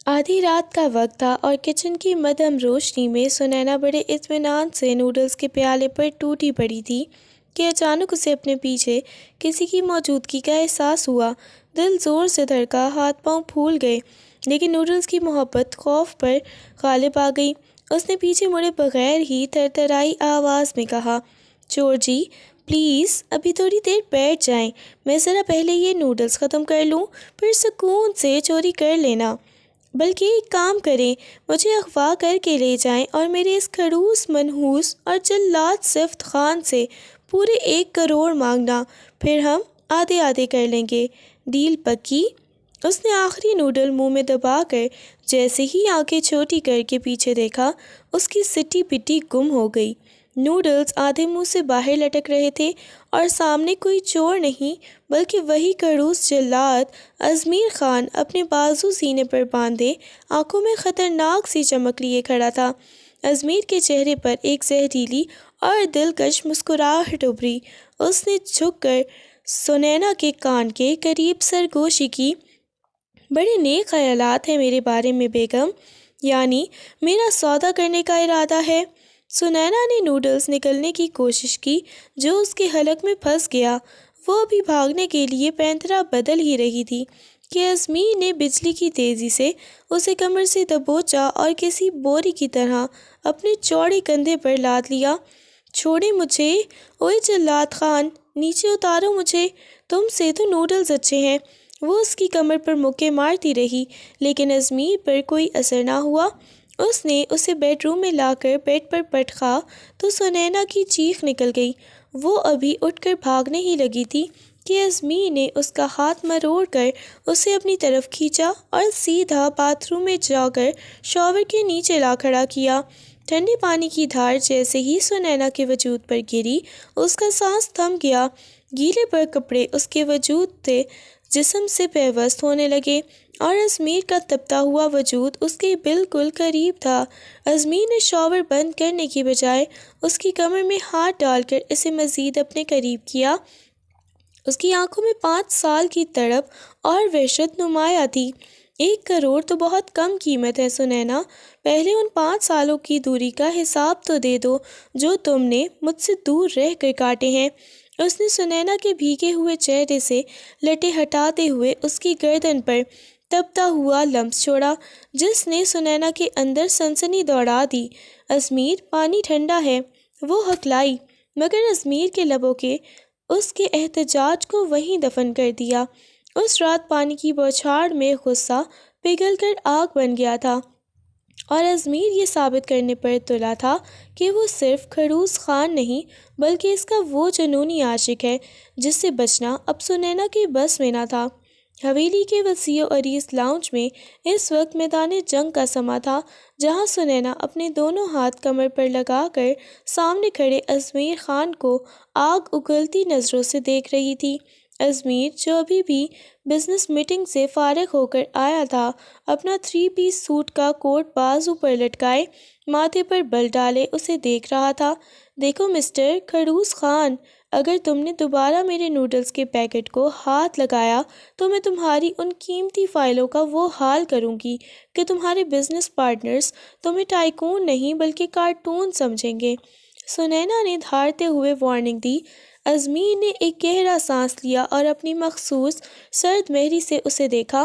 آدھی رات کا وقت تھا اور کچن کی مدھم روشنی میں سنینا بڑے اطمینان سے نوڈلز کے پیالے پر ٹوٹی پڑی تھی کہ اچانک اسے اپنے پیچھے کسی کی موجودگی کا احساس ہوا۔ دل زور سے دھڑکا، ہاتھ پاؤں پھول گئے، لیکن نوڈلز کی محبت خوف پر غالب آ گئی۔ اس نے پیچھے مڑے بغیر ہی تھرتھرائی آواز میں کہا، چور جی پلیز ابھی تھوڑی دیر بیٹھ جائیں، میں ذرا پہلے یہ نوڈلز ختم کر لوں، پھر سکون سے چوری کر لینا۔ بلکہ ایک کام کریں، مجھے اغوا کر کے لے جائیں اور میرے اس کھڑوس منحوس اور جلاد صفت خان سے پورے 1 کروڑ مانگنا، پھر ہم آدھے آدھے کر لیں گے، ڈیل پکی؟ اس نے آخری نوڈل منہ میں دبا کر جیسے ہی آنکھیں چھوٹی کر کے پیچھے دیکھا، اس کی سٹی پٹی گم ہو گئی۔ نوڈلز آدھے منہ سے باہر لٹک رہے تھے اور سامنے کوئی چور نہیں بلکہ وہی کڑوس جلاد ازمیر خان اپنے بازو سینے پر باندھے، آنکھوں میں خطرناک سی چمک لیے کھڑا تھا۔ ازمیر کے چہرے پر ایک زہریلی اور دلکش مسکراہٹ ابھری۔ اس نے جھک کر سنینا کے کان کے قریب سرگوشی کی، بڑے نیک خیالات ہیں میرے بارے میں بیگم، یعنی میرا سودا کرنے کا ارادہ ہے؟ سنینا نے نوڈلز نکلنے کی کوشش کی جو اس کے حلق میں پھنس گیا۔ وہ ابھی بھاگنے کے لیے پینترا بدل ہی رہی تھی کہ ازمیر نے بجلی کی تیزی سے اسے کمر سے دبوچا اور کسی بوری کی طرح اپنے چوڑے کندھے پر لاد لیا۔ چھوڑیں مجھے، اوئے جلاد خان، نیچے اتارو مجھے، تم سے تو نوڈلز اچھے ہیں۔ وہ اس کی کمر پر مکے مارتی رہی لیکن ازمیر پر کوئی اثر نہ ہوا۔ اس نے اسے بیڈ روم میں لا کر بیڈ پر پٹخا تو سنینا کی چیخ نکل گئی۔ وہ ابھی اٹھ کر بھاگنے ہی لگی تھی کہ ازمیر نے اس کا ہاتھ مروڑ کر اسے اپنی طرف کھینچا اور سیدھا باتھ روم میں جا کر شاور کے نیچے لا کھڑا کیا۔ ٹھنڈے پانی کی دھار جیسے ہی سنینا کے وجود پر گری، اس کا سانس تھم گیا، گیلے پر کپڑے اس کے وجود سے جسم سے پیوست ہونے لگے اور ازمیر کا تپتا ہوا وجود اس کے بالکل قریب تھا۔ ازمیر نے شاور بند کرنے کی بجائے اس کی کمر میں ہاتھ ڈال کر اسے مزید اپنے قریب کیا۔ اس کی آنکھوں میں 5 سال کی تڑپ اور وحشت نمایاں تھی۔ 1 کروڑ تو بہت کم قیمت ہے سنینا، پہلے ان 5 سالوں کی دوری کا حساب تو دے دو جو تم نے مجھ سے دور رہ کر کاٹے ہیں۔ اس نے سنینا کے بھیگے ہوئے چہرے سے لٹے ہٹاتے ہوئے اس کی گردن پر تپتا ہوا لمس چھوڑا جس نے سنینا کے اندر سنسنی دوڑا دی۔ ازمیر پانی ٹھنڈا ہے، وہ ہکلائی، مگر ازمیر کے لبوں کے اس کے احتجاج کو وہیں دفن کر دیا۔ اس رات پانی کی بوچھاڑ میں غصہ پگھل کر آگ بن گیا تھا اور ازمیر یہ ثابت کرنے پر تلا تھا کہ وہ صرف کھڑوس خان نہیں بلکہ اس کا وہ جنونی عاشق ہے جس سے بچنا اب سنینا کے بس میں نہ تھا۔ حویلی کے وسیع و عریض لاؤنج میں اس وقت میدان جنگ کا سما تھا جہاں سنینا اپنے دونوں ہاتھ کمر پر لگا کر سامنے کھڑے ازمیر خان کو آگ اگلتی نظروں سے دیکھ رہی تھی۔ ازمیر جو ابھی بھی بزنس میٹنگ سے فارغ ہو کر آیا تھا، اپنا 3 پیس سوٹ کا کوٹ بازو پر لٹکائے، ماتھے پر بل ڈالے اسے دیکھ رہا تھا۔ دیکھو مسٹر کھڑوس خان، اگر تم نے دوبارہ میرے نوڈلز کے پیکٹ کو ہاتھ لگایا تو میں تمہاری ان قیمتی فائلوں کا وہ حال کروں گی کہ تمہارے بزنس پارٹنرز تمہیں ٹائکون نہیں بلکہ کارٹون سمجھیں گے۔ سنینا نے دھاڑتے ہوئے وارننگ دی۔ ازمیر نے ایک گہرا سانس لیا اور اپنی مخصوص سرد مہری سے اسے دیکھا۔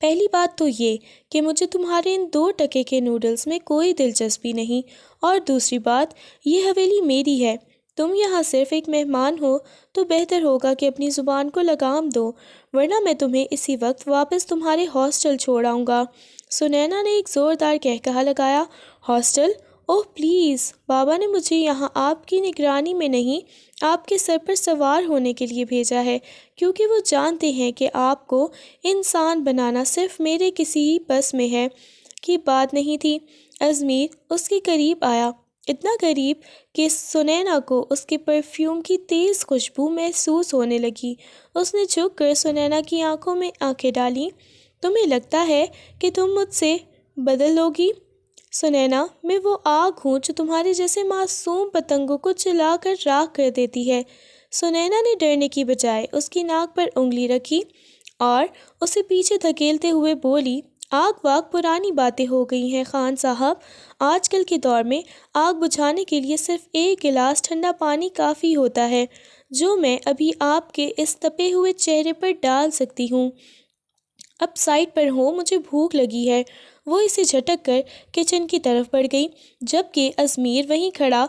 پہلی بات تو یہ کہ مجھے تمہارے ان 2 ٹکے کے نوڈلز میں کوئی دلچسپی نہیں، اور دوسری بات یہ حویلی میری ہے، تم یہاں صرف ایک مہمان ہو تو بہتر ہوگا کہ اپنی زبان کو لگام دو، ورنہ میں تمہیں اسی وقت واپس تمہارے ہاسٹل چھوڑ آؤں گا۔ سنینا نے ایک زوردار قہقہہ لگایا۔ ہاسٹل؟ اوہ پلیز، بابا نے مجھے یہاں آپ کی نگرانی میں نہیں آپ کے سر پر سوار ہونے کے لیے بھیجا ہے، کیونکہ وہ جانتے ہیں کہ آپ کو انسان بنانا صرف میرے کسی بس میں ہے کی بات نہیں تھی۔ ازمیر اس کے قریب آیا، اتنا قریب کہ سنینا کو اس کے پرفیوم کی تیز خوشبو محسوس ہونے لگی۔ اس نے جھک کر سنینا کی آنکھوں میں آنکھیں ڈالیں۔ تمہیں لگتا ہے کہ تم مجھ سے بدل لوگی؟ سنینا، میں وہ آگ ہوں جو تمہارے جیسے معصوم پتنگوں کو جلا کر راکھ کر دیتی ہے۔ سنینا نے ڈرنے کی بجائے اس کی ناک پر انگلی رکھی اور اسے پیچھے دھکیلتے ہوئے بولی، آگ واگ پرانی باتیں ہو گئی ہیں خان صاحب، آج کل کے دور میں آگ بجھانے کے لیے صرف ایک گلاس ٹھنڈا پانی کافی ہوتا ہے، جو میں ابھی آپ کے اس تپے ہوئے چہرے پر ڈال سکتی ہوں۔ اب سائڈ پر ہو، مجھے بھوک لگی ہے۔ وہ اسے جھٹک کر کچن کی طرف بڑھ گئی، جبکہ ازمیر وہیں کھڑا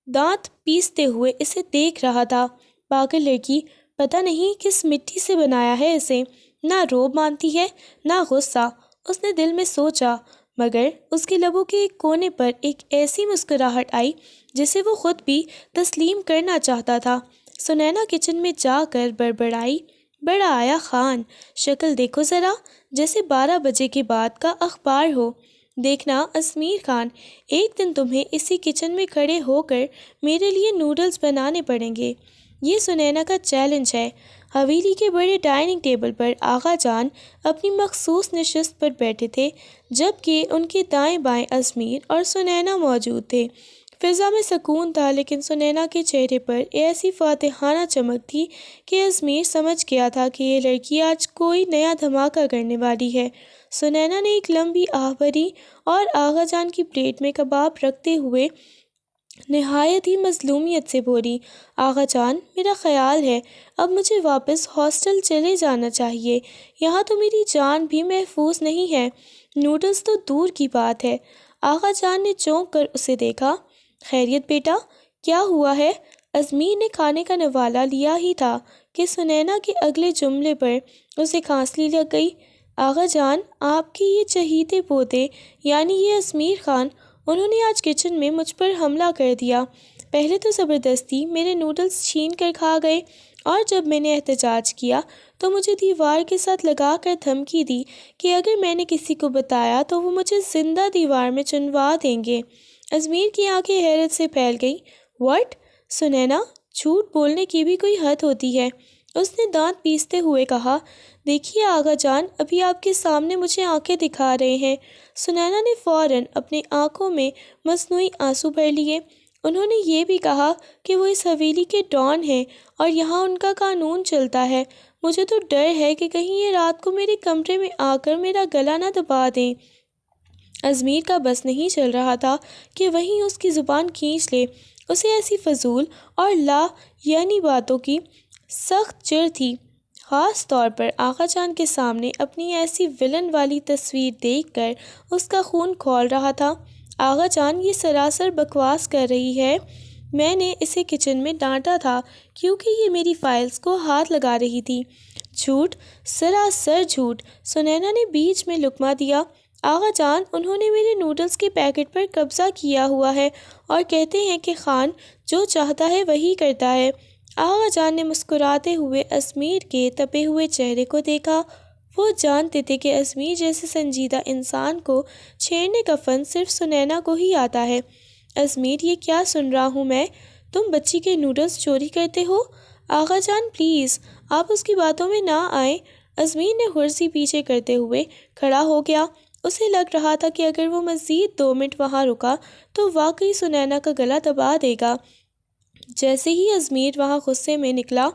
دانت پیستے ہوئے اسے دیکھ رہا تھا۔ پاگل لڑکی، پتہ نہیں کس مٹی سے بنایا ہے اسے، نہ روب مانتی ہے نہ غصہ، اس نے دل میں سوچا، مگر اس کے لبوں کے ایک کونے پر ایک ایسی مسکراہٹ آئی جسے وہ خود بھی تسلیم کرنا چاہتا تھا۔ سنینا کچن میں جا کر بڑبڑائی، بڑا آیا خان، شکل دیکھو ذرا، جیسے 12 بجے کے بعد کا اخبار ہو۔ دیکھنا ازمیر خان، ایک دن تمہیں اسی کچن میں کھڑے ہو کر میرے لیے نوڈلز بنانے پڑیں گے۔ یہ سنینا کا چیلنج ہے۔ حویلی کے بڑے ڈائننگ ٹیبل پر آغا جان اپنی مخصوص نشست پر بیٹھے تھے، جبکہ ان کے دائیں بائیں ازمیر اور سنینا موجود تھے۔ فضا میں سکون تھا، لیکن سنینا کے چہرے پر ایسی فاتحانہ چمک تھی کہ ازمیر سمجھ گیا تھا کہ یہ لڑکی آج کوئی نیا دھماکہ کرنے والی ہے۔ سنینا نے ایک لمبی آہ بھری اور آغا جان کی پلیٹ میں کباب رکھتے ہوئے نہایت ہی مظلومیت سے بولی، آغا جان، میرا خیال ہے اب مجھے واپس ہاسٹل چلے جانا چاہیے، یہاں تو میری جان بھی محفوظ نہیں ہے، نوڈلز تو دور کی بات ہے۔ آغا جان نے چونک کر اسے دیکھا۔ خیریت بیٹا، کیا ہوا ہے؟ ازمیر نے کھانے کا نوالہ لیا ہی تھا کہ سنینا کے اگلے جملے پر اسے کھانسی لگ گئی۔ آغا جان، آپ کے یہ چہیتے پوتے یعنی یہ ازمیر خان، انہوں نے آج کچن میں مجھ پر حملہ کر دیا۔ پہلے تو زبردستی میرے نوڈلز چھین کر کھا گئے، اور جب میں نے احتجاج کیا تو مجھے دیوار کے ساتھ لگا کر دھمکی دی کہ اگر میں نے کسی کو بتایا تو وہ مجھے زندہ دیوار میں چنوا دیں گے۔ ازمیر کی آنکھیں حیرت سے پھیل گئیں۔ واٹ؟ سنینا، جھوٹ بولنے کی بھی کوئی حد ہوتی ہے، اس نے دانت پیستے ہوئے کہا۔ دیکھیے آغا جان، ابھی آپ کے سامنے مجھے آنکھیں دکھا رہے ہیں۔ سنینا نے فوراً اپنی آنکھوں میں مصنوعی آنسو بھر لیے۔ انہوں نے یہ بھی کہا کہ وہ اس حویلی کے ڈان ہیں اور یہاں ان کا قانون چلتا ہے۔ مجھے تو ڈر ہے کہ کہیں یہ رات کو میرے کمرے میں آ کر میرا گلا نہ دبا دیں۔ ازمیر کا بس نہیں چل رہا تھا کہ وہیں اس کی زبان کھینچ لے۔ اسے ایسی فضول اور لا یعنی باتوں کی سخت چڑ تھی، خاص طور پر آغا جان کے سامنے اپنی ایسی ویلن والی تصویر دیکھ کر اس کا خون کھول رہا تھا۔ آغا جان، یہ سراسر بکواس کر رہی ہے، میں نے اسے کچن میں ڈانٹا تھا کیونکہ یہ میری فائلز کو ہاتھ لگا رہی تھی۔ جھوٹ، سراسر جھوٹ، سنینا نے بیچ میں لقمہ دیا۔ آغا جان، انہوں نے میرے نوڈلز کے پیکٹ پر قبضہ کیا ہوا ہے اور کہتے ہیں کہ خان جو چاہتا ہے وہی کرتا ہے۔ آغا جان نے مسکراتے ہوئے ازمیر کے تپے ہوئے چہرے کو دیکھا۔ وہ جانتے تھے کہ ازمیر جیسے سنجیدہ انسان کو چھیڑنے کا فن صرف سنینا کو ہی آتا ہے۔ ازمیر، یہ کیا سن رہا ہوں میں؟ تم بچی کے نوڈلز چوری کرتے ہو؟ آغا جان پلیز، آپ اس کی باتوں میں نہ آئیں۔ ازمیر نے غرضی پیچھے کرتے ہوئے کھڑا ہو گیا۔ اسے لگ رہا تھا کہ اگر وہ مزید 2 منٹ وہاں رکا تو واقعی سنینا کا گلا دبا دے گا۔ جیسے ہی ازمیر وہاں غصے میں نکلا،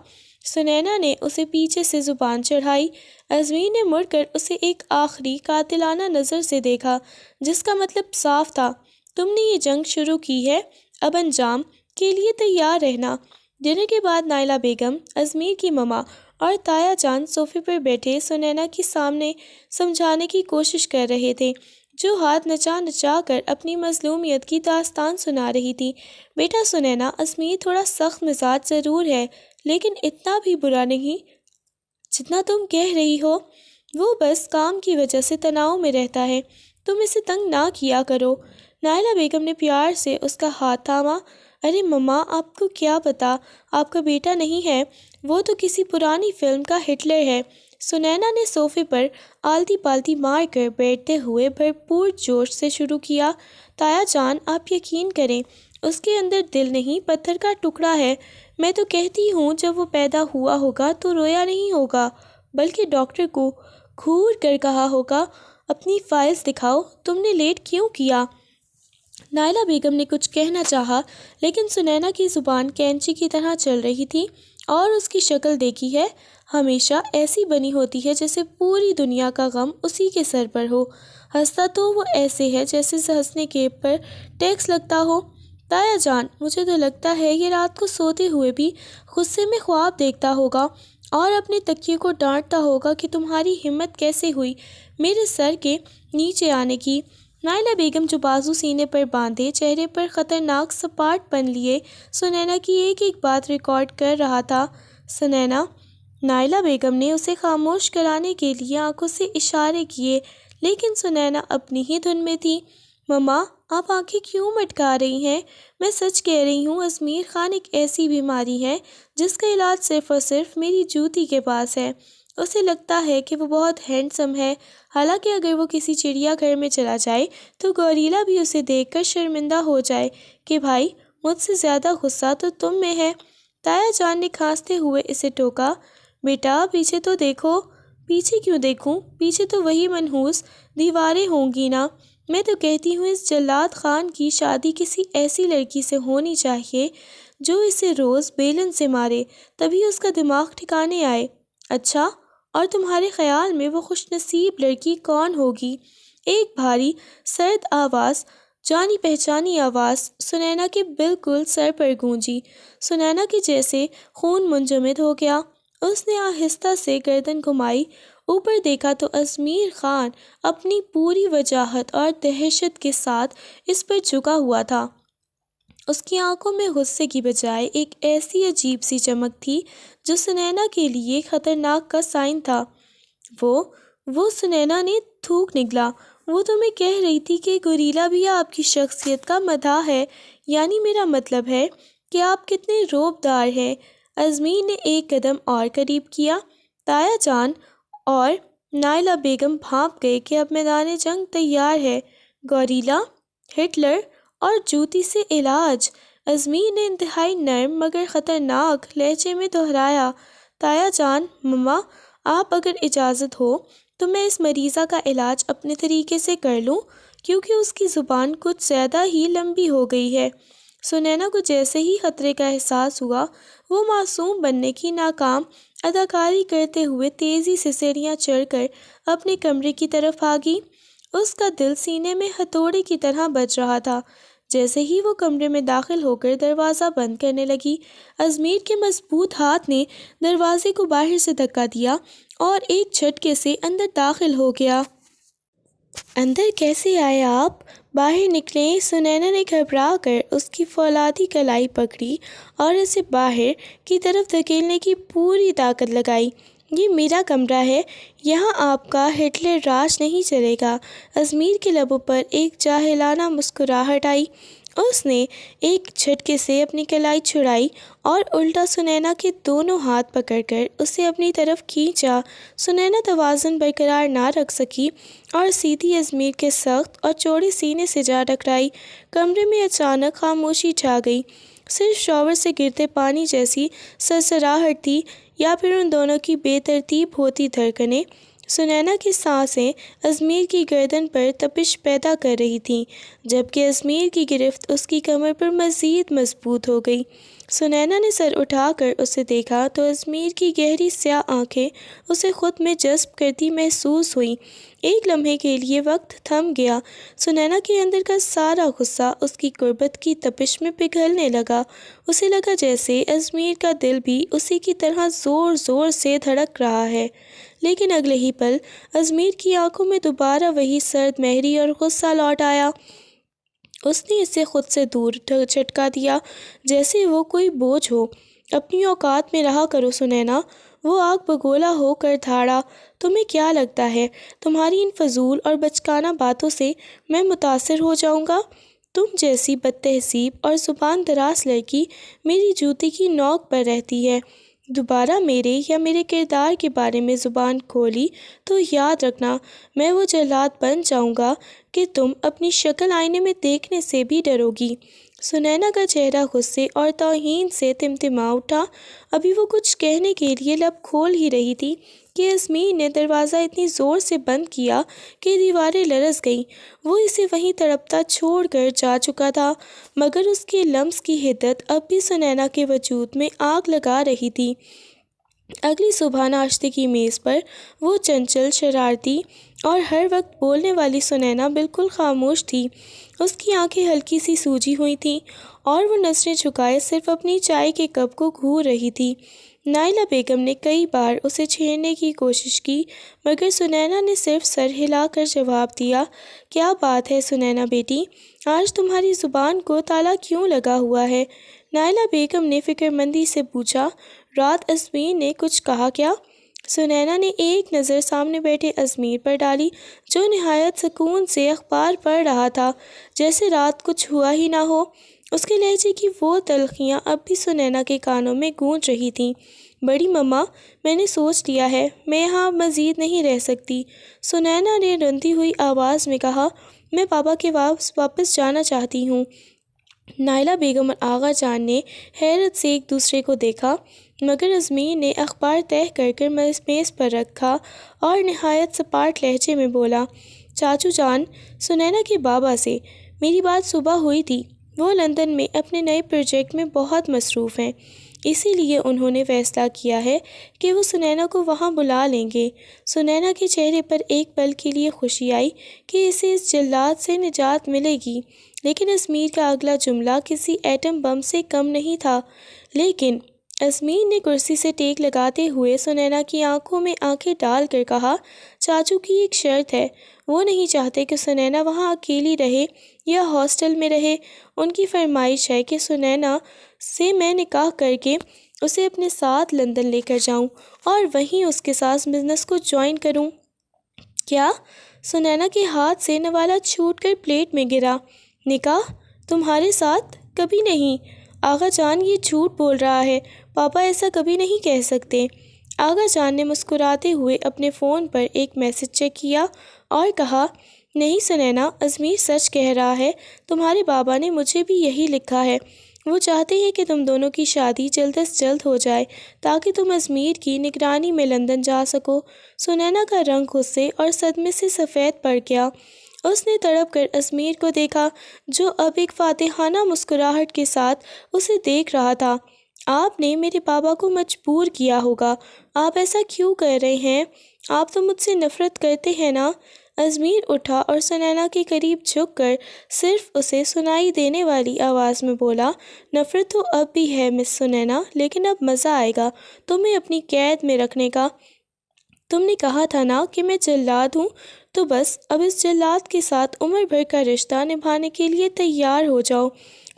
سنینا نے اسے پیچھے سے زبان چڑھائی۔ ازمیر نے مڑ کر اسے ایک آخری قاتلانہ نظر سے دیکھا، جس کا مطلب صاف تھا، تم نے یہ جنگ شروع کی ہے، اب انجام کے لیے تیار رہنا۔ ڈنر کے بعد نائلہ بیگم، ازمیر کی مما اور تایا جان صوفے پر بیٹھے سنینا کے سامنے سمجھانے کی کوشش کر رہے تھے، جو ہاتھ نچا نچا کر اپنی مظلومیت کی داستان سنا رہی تھی۔ بیٹا سنینا، ازمیر تھوڑا سخت مزاج ضرور ہے، لیکن اتنا بھی برا نہیں جتنا تم کہہ رہی ہو۔ وہ بس کام کی وجہ سے تناؤ میں رہتا ہے، تم اسے تنگ نہ کیا کرو۔ نائلہ بیگم نے پیار سے اس کا ہاتھ تھاما۔ ارے مما، آپ کو کیا پتا، آپ کا بیٹا نہیں ہے، وہ تو کسی پرانی فلم کا ہٹلر ہے۔ سنینا نے صوفے پر آلتی پالتی مار کر بیٹھتے ہوئے بھرپور جوش سے شروع کیا۔ تایا جان، آپ یقین کریں، اس کے اندر دل نہیں پتھر کا ٹکڑا ہے۔ میں تو کہتی ہوں جب وہ پیدا ہوا ہوگا تو رویا نہیں ہوگا، بلکہ ڈاکٹر کو گھور کر کہا ہوگا اپنی فائلز دکھاؤ، تم نے لیٹ کیوں کیا؟ نائلہ بیگم نے کچھ کہنا چاہا، لیکن سنینا کی زبان کینچی کی طرح چل رہی تھی۔ اور اس کی شکل دیکھی ہے، ہمیشہ ایسی بنی ہوتی ہے جیسے پوری دنیا کا غم اسی کے سر پر ہو۔ ہنستا تو وہ ایسے ہے جیسے ہنسنے کے پر ٹیکس لگتا ہو۔ تایا جان، مجھے تو لگتا ہے یہ رات کو سوتے ہوئے بھی غصے میں خواب دیکھتا ہوگا اور اپنے تکیے کو ڈانٹتا ہوگا کہ تمہاری ہمت کیسے ہوئی میرے سر کے نیچے آنے کی۔ نائلہ بیگم جو بازو سینے پر باندھے، چہرے پر خطرناک سپاٹ پن لیے سنینا کی ایک ایک بات ریکارڈ کر رہا تھا۔ سنینا، نائلہ بیگم نے اسے خاموش کرانے کے لیے آنکھوں سے اشارے کیے، لیکن سنینا اپنی ہی دھن میں تھی۔ مما، آپ آنکھیں کیوں مٹکا رہی ہیں؟ میں سچ کہہ رہی ہوں، ازمیر خان ایک ایسی بیماری ہے جس کا علاج صرف اور صرف میری جوتی کے پاس ہے۔ اسے لگتا ہے کہ وہ بہت ہینڈسم ہے، حالانکہ اگر وہ کسی چڑیا گھر میں چلا جائے تو گوریلا بھی اسے دیکھ کر شرمندہ ہو جائے کہ بھائی، مجھ سے زیادہ غصہ تو تم میں ہے۔ تایا جان نے کھانستے ہوئے اسے ٹوکا۔ بیٹا، پیچھے تو دیکھو۔ پیچھے کیوں دیکھوں؟ پیچھے تو وہی منحوس دیواریں ہوں گی نا۔ میں تو کہتی ہوں اس جلاد خان کی شادی کسی ایسی لڑکی سے ہونی چاہیے جو اسے روز بیلن سے مارے، تبھی اس کا دماغ ٹھکانے آئے۔ اچھا، اور تمہارے خیال میں وہ خوش نصیب لڑکی کون ہوگی؟ ایک بھاری سرد آواز، جانی پہچانی آواز سنینا کے بالکل سر پر گونجی۔ سنینا کے جیسے خون منجمد ہو گیا۔ اس نے آہستہ سے گردن گھمائی، اوپر دیکھا تو ازمیر خان اپنی پوری وجاہت اور دہشت کے ساتھ اس پر جھکا ہوا تھا۔ اس کی آنکھوں میں غصے کی بجائے ایک ایسی عجیب سی چمک تھی جو سنینا کے لیے خطرناک کا سائن تھا۔ وہ سنینا نے تھوک نکلا۔ وہ تو میں کہہ رہی تھی کہ گوریلا بھی آپ کی شخصیت کا مداح ہے، یعنی میرا مطلب ہے کہ آپ کتنے روب دار ہیں۔ ازمیر نے ایک قدم اور قریب کیا۔ تایا جان اور نائلہ بیگم بھانپ گئے کہ اب میدان جنگ تیار ہے۔ گوریلا، ہٹلر اور جوتی سے علاج، ازمیر نے انتہائی نرم مگر خطرناک لہجے میں دہرایا۔ تایا جان، مما، آپ اگر اجازت ہو تو میں اس مریضہ کا علاج اپنے طریقے سے کر لوں، کیونکہ اس کی زبان کچھ زیادہ ہی لمبی ہو گئی ہے۔ سنینا کو جیسے ہی خطرے کا احساس ہوا، وہ معصوم بننے کی ناکام اداکاری کرتے ہوئے تیزی سے سیڑھیاں چڑھ کر اپنے کمرے کی طرف بھاگی۔ اس کا دل سینے میں ہتھوڑے کی طرح بج رہا تھا۔ جیسے ہی وہ کمرے میں داخل ہو کر دروازہ بند کرنے لگی، ازمیر کے مضبوط ہاتھ نے دروازے کو باہر سے دھکا دیا اور ایک جھٹکے سے اندر داخل ہو گیا۔ اندر کیسے آئے آپ؟ باہر نکلیں۔ سنینا نے گھبرا کر اس کی فولادی کلائی پکڑی اور اسے باہر کی طرف دھکیلنے کی پوری طاقت لگائی۔ یہ میرا کمرہ ہے، یہاں آپ کا ہٹلر راج نہیں چلے گا۔ ازمیر کے لبوں پر ایک جاہلانہ مسکراہٹ آئی۔ اس نے ایک جھٹکے سے اپنی کلائی چھڑائی اور الٹا سنینا کے دونوں ہاتھ پکڑ کر اسے اپنی طرف کھینچا۔ سنینا توازن برقرار نہ رکھ سکی اور سیدھی ازمیر کے سخت اور چوڑے سینے سے جا ٹکرائی۔ کمرے میں اچانک خاموشی چھا گئی، صرف شاور سے گرتے پانی جیسی سرسراہٹ تھی، یا پھر ان دونوں کی بے ترتیب ہوتی دھڑکنیں۔ سنینا کی سانسیں ازمیر کی گردن پر تپش پیدا کر رہی تھیں، جبکہ ازمیر کی گرفت اس کی کمر پر مزید مضبوط ہو گئی۔ سنینا نے سر اٹھا کر اسے دیکھا تو ازمیر کی گہری سیاہ آنکھیں اسے خود میں جذب کرتی محسوس ہوئیں۔ ایک لمحے کے لیے وقت تھم گیا۔ سنینا کے اندر کا سارا غصہ اس کی قربت کی تپش میں پگھلنے لگا۔ اسے لگا جیسے ازمیر کا دل بھی اسی کی طرح زور زور سے دھڑک رہا ہے، لیکن اگلے ہی پل ازمیر کی آنکھوں میں دوبارہ وہی سرد مہری اور غصہ لوٹ آیا۔ اس نے اسے خود سے دور جھٹکا دیا جیسے وہ کوئی بوجھ ہو۔ اپنی اوقات میں رہا کرو سنینا، وہ آگ بگولا ہو کر دھاڑا۔ تمہیں کیا لگتا ہے تمہاری ان فضول اور بچکانہ باتوں سے میں متاثر ہو جاؤں گا؟ تم جیسی بد تہذیب اور زبان دراز لڑکی میری جوتی کی نوک پر رہتی ہے۔ دوبارہ میرے یا میرے کردار کے بارے میں زبان کھولی تو یاد رکھنا، میں وہ جلاد بن جاؤں گا کہ تم اپنی شکل آئینے میں دیکھنے سے بھی ڈرو گی۔ سنینا کا چہرہ غصے اور توہین سے تمتما اٹھا۔ ابھی وہ کچھ کہنے کے لیے لب کھول ہی رہی تھی کہ ازمیر نے دروازہ اتنی زور سے بند کیا کہ دیواریں لرز گئیں۔ وہ اسے وہیں تڑپتا چھوڑ کر جا چکا تھا، مگر اس کے لمس کی حدت اب بھی سنینا کے وجود میں آگ لگا رہی تھی۔ اگلی صبح ناشتے کی میز پر وہ چنچل، شرارتی اور ہر وقت بولنے والی سنینا بالکل خاموش تھی۔ اس کی آنکھیں ہلکی سی سوجی ہوئی تھیں اور وہ نظریں جھکائے صرف اپنی چائے کے کپ کو گھور رہی تھی۔ نائلہ بیگم نے کئی بار اسے چھیڑنے کی کوشش کی، مگر سنینا نے صرف سر ہلا کر جواب دیا، کیا بات ہے سنینا بیٹی، آج تمہاری زبان کو تالا کیوں لگا ہوا ہے؟ نائلہ بیگم نے فکر مندی سے پوچھا، رات ازمیر نے کچھ کہا کیا؟ سنینا نے ایک نظر سامنے بیٹھے ازمیر پر ڈالی، جو نہایت سکون سے اخبار پڑھ رہا تھا، جیسے رات کچھ ہوا ہی نہ ہو۔ اس کے لہجے کی وہ تلخیاں اب بھی سنینا کے کانوں میں گونج رہی تھیں۔ بڑی مما، میں نے سوچ لیا ہے، میں یہاں مزید نہیں رہ سکتی، سنینا نے رنتی ہوئی آواز میں کہا، میں پاپا کے واپس جانا چاہتی ہوں۔ نائلہ بیگم اور آغا جان نے حیرت سے ایک دوسرے کو دیکھا، مگر ازمیر نے اخبار تہہ کر کر میز پر رکھا اور نہایت سپاٹ لہجے میں بولا، چاچو جان، سنینا کے بابا سے میری بات صبح ہوئی تھی، وہ لندن میں اپنے نئے پروجیکٹ میں بہت مصروف ہیں، اسی لیے انہوں نے فیصلہ کیا ہے کہ وہ سنینا کو وہاں بلا لیں گے۔ سنینا کے چہرے پر ایک پل کے لیے خوشی آئی کہ اسے اس جلاد سے نجات ملے گی، لیکن ازمیر کا اگلا جملہ کسی ایٹم بم سے کم نہیں تھا۔ لیکن ازمیر نے کرسی سے ٹیک لگاتے ہوئے سنینا کی آنکھوں میں آنکھیں ڈال کر کہا، چاچو کی ایک شرط ہے، وہ نہیں چاہتے کہ سنینا وہاں اکیلی رہے یا ہاسٹل میں رہے، ان کی فرمائش ہے کہ سنینا سے میں نکاح کر کے اسے اپنے ساتھ لندن لے کر جاؤں اور وہیں اس کے ساتھ بزنس کو جوائن کروں۔ کیا؟ سنینا کے ہاتھ سے نوالا چھوٹ کر پلیٹ میں گرا۔ نکاح؟ تمہارے ساتھ؟ کبھی نہیں آغا جان، یہ جھوٹ بول رہا ہے، پاپا ایسا کبھی نہیں کہہ سکتے۔ آغا جان نے مسکراتے ہوئے اپنے فون پر ایک میسج چیک کیا اور کہا، نہیں سنینا، ازمیر سچ کہہ رہا ہے، تمہارے بابا نے مجھے بھی یہی لکھا ہے، وہ چاہتے ہیں کہ تم دونوں کی شادی جلد از جلد ہو جائے تاکہ تم ازمیر کی نگرانی میں لندن جا سکو۔ سنینا کا رنگ غصے اور صدمے سے سفید پڑ گیا۔ اس نے تڑپ کر ازمیر کو دیکھا، جو اب ایک فاتحانہ مسکراہٹ کے ساتھ اسے دیکھ رہا تھا۔ آپ نے میرے بابا کو مجبور کیا ہوگا، آپ ایسا کیوں کر رہے ہیں؟ آپ تو مجھ سے نفرت کرتے ہیں نا؟ ازمیر اٹھا اور سنینا کے قریب جھک کر صرف اسے سنائی دینے والی آواز میں بولا، نفرت تو اب بھی ہے مس سنینا، لیکن اب مزہ آئے گا تمہیں اپنی قید میں رکھنے کا۔ تم نے کہا تھا نا کہ میں جلاد ہوں، تو بس اب اس جلاد کے ساتھ عمر بھر کا رشتہ نبھانے کے لیے تیار ہو جاؤ۔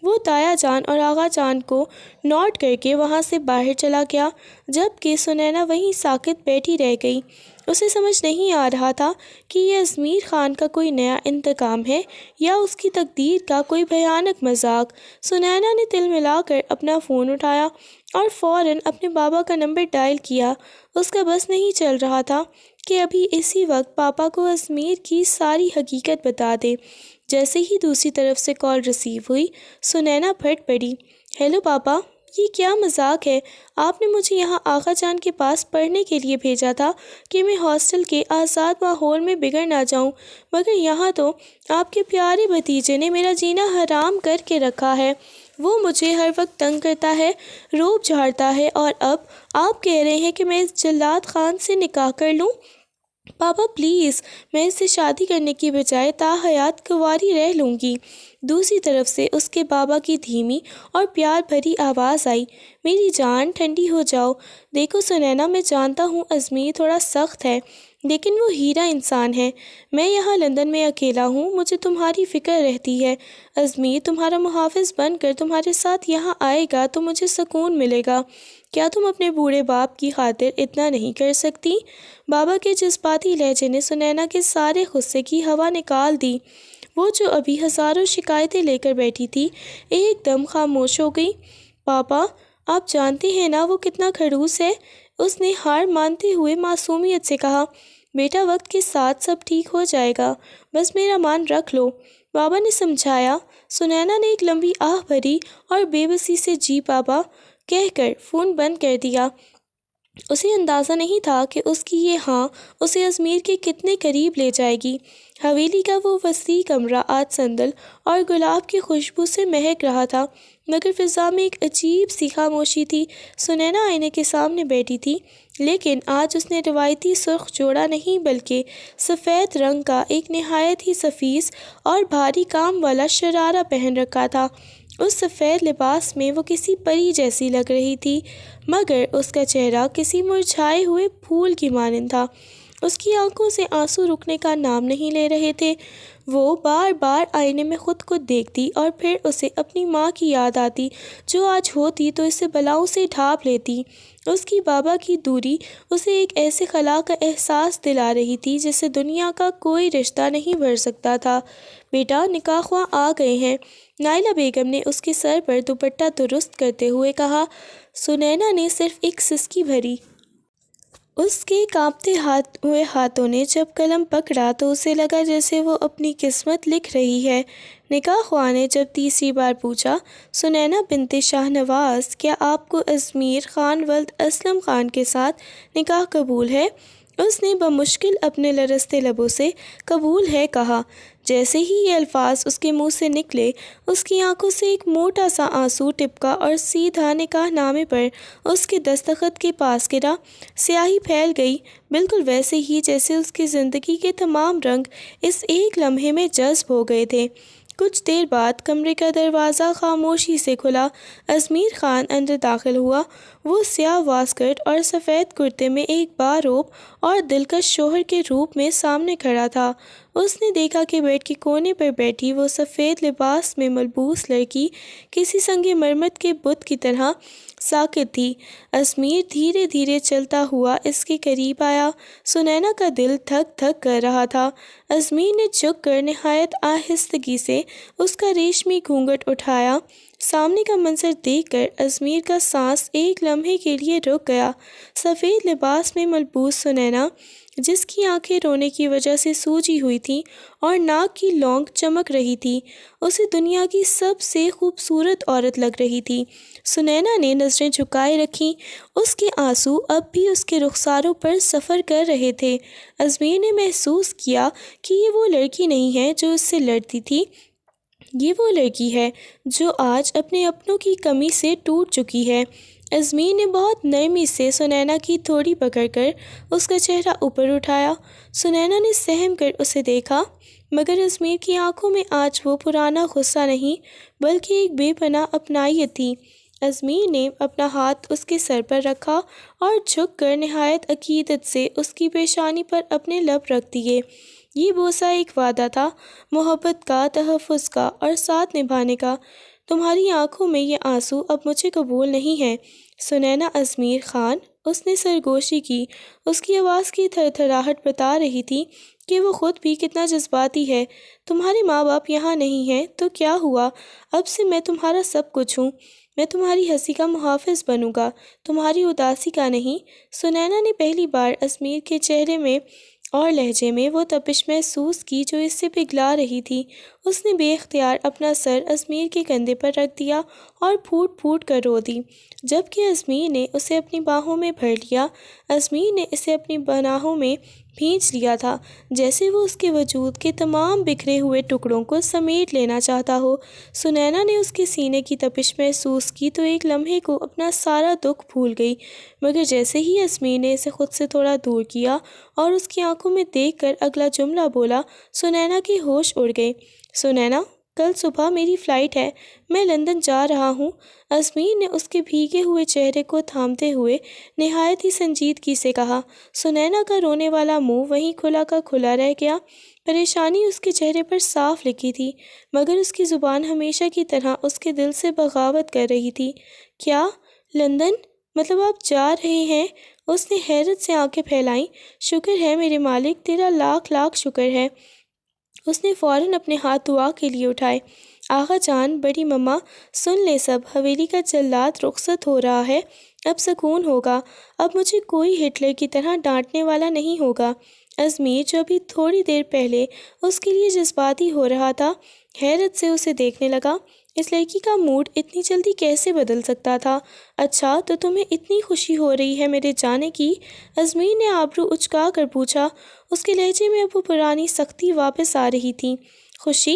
وہ تایا جان اور آغا جان کو نوٹ کر کے وہاں سے باہر چلا گیا، جبکہ سنینا وہیں ساکت بیٹھی رہ گئی۔ اسے سمجھ نہیں آ رہا تھا کہ یہ ازمیر خان کا کوئی نیا انتقام ہے یا اس کی تقدیر کا کوئی بھیانک مذاق۔ سنینا نے تل ملا کر اپنا فون اٹھایا اور فوراً اپنے بابا کا نمبر ڈائل کیا۔ اس کا بس نہیں چل رہا تھا کہ ابھی اسی وقت پاپا کو ازمیر کی ساری حقیقت بتا دے۔ جیسے ہی دوسری طرف سے کال ریسیو ہوئی، سنینا پھٹ پڑی، ہیلو پاپا، یہ کیا مذاق ہے؟ آپ نے مجھے یہاں آغا جان کے پاس پڑھنے کے لیے بھیجا تھا کہ میں ہاسٹل کے آزاد ماحول میں بگڑ نہ جاؤں، مگر یہاں تو آپ کے پیارے بھتیجے نے میرا جینا حرام کر کے رکھا ہے۔ وہ مجھے ہر وقت تنگ کرتا ہے، روب جھاڑتا ہے، اور اب آپ کہہ رہے ہیں کہ میں اس جلاد خان سے نکاح کر لوں؟ پاپا پلیز، میں اس سے شادی کرنے کی بجائے تاحیات کنواری رہ لوں گی۔ دوسری طرف سے اس کے بابا کی دھیمی اور پیار بھری آواز آئی، میری جان ٹھنڈی ہو جاؤ، دیکھو سنینا، میں جانتا ہوں ازمیر تھوڑا سخت ہے، لیکن وہ ہیرا انسان ہے۔ میں یہاں لندن میں اکیلا ہوں، مجھے تمہاری فکر رہتی ہے۔ ازمیر تمہارا محافظ بن کر تمہارے ساتھ یہاں آئے گا تو مجھے سکون ملے گا۔ کیا تم اپنے بوڑھے باپ کی خاطر اتنا نہیں کر سکتی؟ بابا کے جذباتی لہجے نے سنینا کے سارے غصے کی ہوا نکال دی۔ وہ جو ابھی ہزاروں شکایتیں لے کر بیٹھی تھی، ایک دم خاموش ہو گئی۔ پاپا، آپ جانتے ہیں نا وہ کتنا کھڑوس ہے؟ اس نے ہار مانتے ہوئے معصومیت سے کہا، بیٹا وقت کے ساتھ سب ٹھیک ہو جائے گا، بس میرا مان رکھ لو، بابا نے سمجھایا۔ سنینا نے ایک لمبی آہ بھری اور بے بسی سے جی پاپا کہہ کر فون بند کر دیا۔ اسے اندازہ نہیں تھا کہ اس کی یہ ہاں اسے ازمیر کے کتنے قریب لے جائے گی۔ حویلی کا وہ وسیع کمرہ آج سندل اور گلاب کی خوشبو سے مہک رہا تھا، مگر فضا میں ایک عجیب سی خاموشی تھی۔ سنینا آئینے کے سامنے بیٹھی تھی، لیکن آج اس نے روایتی سرخ جوڑا نہیں بلکہ سفید رنگ کا ایک نہایت ہی سفیس اور بھاری کام والا شرارہ پہن رکھا تھا۔ اس سفید لباس میں وہ کسی پری جیسی لگ رہی تھی، مگر اس کا چہرہ کسی مرجھائے ہوئے پھول کی مانند تھا۔ اس کی آنکھوں سے آنسو رکنے کا نام نہیں لے رہے تھے۔ وہ بار بار آئینے میں خود کو دیکھتی اور پھر اسے اپنی ماں کی یاد آتی، جو آج ہوتی تو اسے بلاؤں سے ڈھانپ لیتی۔ اس کی بابا کی دوری اسے ایک ایسے خلا کا احساس دلا رہی تھی جسے دنیا کا کوئی رشتہ نہیں بھر سکتا تھا۔ بیٹا، نکاح خواں آ گئے ہیں، نائلہ بیگم نے اس کے سر پر دوپٹہ درست کرتے ہوئے کہا۔ سنینا نے صرف ایک سسکی بھری۔ اس کے کانپتے ہوئے ہاتھوں نے جب قلم پکڑا تو اسے لگا جیسے وہ اپنی قسمت لکھ رہی ہے۔ نکاح خواں نے جب تیسری بار پوچھا، سنینا بنت شاہ نواز، کیا آپ کو ازمیر خان ولد اسلم خان کے ساتھ نکاح قبول ہے؟ اس نے بمشکل اپنے لرزتے لبوں سے قبول ہے کہا۔ جیسے ہی یہ الفاظ اس کے منہ سے نکلے، اس کی آنکھوں سے ایک موٹا سا آنسو ٹپکا اور سیدھا نکاح نامے پر اس کے دستخط کے پاس گرا۔ سیاہی پھیل گئی، بالکل ویسے ہی جیسے اس کی زندگی کے تمام رنگ اس ایک لمحے میں جذب ہو گئے تھے۔ کچھ دیر بعد کمرے کا دروازہ خاموشی سے کھلا۔ ازمیر خان اندر داخل ہوا۔ وہ سیاہ واسکٹ اور سفید کرتے میں ایک باروب اور دلکش شوہر کے روپ میں سامنے کھڑا تھا۔ اس نے دیکھا کہ بیڈ کے کونے پر بیٹھی وہ سفید لباس میں ملبوس لڑکی کسی سنگ مرمر کے بت کی طرح ساکت تھی۔ ازمیر دھیرے دھیرے چلتا ہوا اس کے قریب آیا۔ سنینا کا دل دھک دھک کر رہا تھا۔ ازمیر نے جھک کر نہایت آہستگی سے اس کا ریشمی گھونگھٹ اٹھایا۔ سامنے کا منظر دیکھ کر ازمیر کا سانس ایک لمحے کے لیے رک گیا۔ سفید لباس میں ملبوس سنینا، جس کی آنکھیں رونے کی وجہ سے سوجی ہوئی تھیں اور ناک کی لونگ چمک رہی تھی، اسے دنیا کی سب سے خوبصورت عورت لگ رہی تھی۔ سنینا نے نظریں جھکائے رکھیں، اس کے آنسو اب بھی اس کے رخساروں پر سفر کر رہے تھے۔ ازمیر نے محسوس کیا کہ یہ وہ لڑکی نہیں ہے جو اس سے لڑتی تھی، یہ وہ لڑکی ہے جو آج اپنے اپنوں کی کمی سے ٹوٹ چکی ہے۔ ازمیر نے بہت نرمی سے سنینا کی تھوڑی پکڑ کر اس کا چہرہ اوپر اٹھایا۔ سنینا نے سہم کر اسے دیکھا، مگر ازمیر کی آنکھوں میں آج وہ پرانا غصہ نہیں بلکہ ایک بے پناہ اپنائیت تھی۔ ازمیر نے اپنا ہاتھ اس کے سر پر رکھا اور جھک کر نہایت عقیدت سے اس کی پیشانی پر اپنے لب رکھ دیے۔ یہ بوسہ ایک وعدہ تھا، محبت کا، تحفظ کا اور ساتھ نبھانے کا۔ تمہاری آنکھوں میں یہ آنسو اب مجھے قبول نہیں ہے، سنینا۔ ازمیر خان، اس نے سرگوشی کی۔ اس کی آواز کی تھر تھراہٹ بتا رہی تھی کہ وہ خود بھی کتنا جذباتی ہے۔ تمہارے ماں باپ یہاں نہیں ہیں تو کیا ہوا، اب سے میں تمہارا سب کچھ ہوں۔ میں تمہاری ہنسی کا محافظ بنوں گا، تمہاری اداسی کا نہیں۔ سنینا نے پہلی بار ازمیر کے چہرے میں اور لہجے میں وہ تپش محسوس کی جو اس سے پگھلا رہی تھی۔ اس نے بے اختیار اپنا سر ازمیر کے کندھے پر رکھ دیا اور پھوٹ پھوٹ کر رو دی، جبکہ ازمیر نے اسے اپنی باہوں میں بھر لیا۔ ازمیر نے اسے اپنی پناہوں میں بھینچ لیا تھا، جیسے وہ اس کے وجود کے تمام بکھرے ہوئے ٹکڑوں کو سمیٹ لینا چاہتا ہو۔ سنینا نے اس کے سینے کی تپش محسوس کی تو ایک لمحے کو اپنا سارا دکھ بھول گئی، مگر جیسے ہی ازمیر نے اسے خود سے تھوڑا دور کیا اور اس کی آنکھوں میں دیکھ کر اگلا جملہ بولا، سنینا کے ہوش اڑ گئے۔ سنینا، کل صبح میری فلائٹ ہے، میں لندن جا رہا ہوں۔ ازمیر نے اس کے بھیگے ہوئے چہرے کو تھامتے ہوئے نہایت ہی سنجیدگی سے کہا۔ سنینا کا رونے والا منہ وہیں کھلا کا کھلا رہ گیا۔ پریشانی اس کے چہرے پر صاف لکھی تھی، مگر اس کی زبان ہمیشہ کی طرح اس کے دل سے بغاوت کر رہی تھی۔ کیا؟ لندن؟ مطلب آپ جا رہے ہیں؟ اس نے حیرت سے آنکھیں پھیلائیں۔ شکر ہے میرے مالک، تیرا لاکھ لاکھ شکر ہے۔ اس نے فوراً اپنے ہاتھ دعا کے لیے اٹھائے۔ آغا جان، بڑی مما، سن لے سب، حویلی کا جلاد رخصت ہو رہا ہے، اب سکون ہوگا، اب مجھے کوئی ہٹلر کی طرح ڈانٹنے والا نہیں ہوگا۔ ازمیر، جو ابھی تھوڑی دیر پہلے اس کے لیے جذباتی ہو رہا تھا، حیرت سے اسے دیکھنے لگا۔ اس لڑکی کا موڈ اتنی جلدی کیسے بدل سکتا تھا؟ اچھا تو تمہیں اتنی خوشی ہو رہی ہے میرے جانے کی؟ ازمیر نے آبرو اچکا کر پوچھا۔ اس کے لہجے میں اب وہ پرانی سختی واپس آ رہی تھی۔ خوشی؟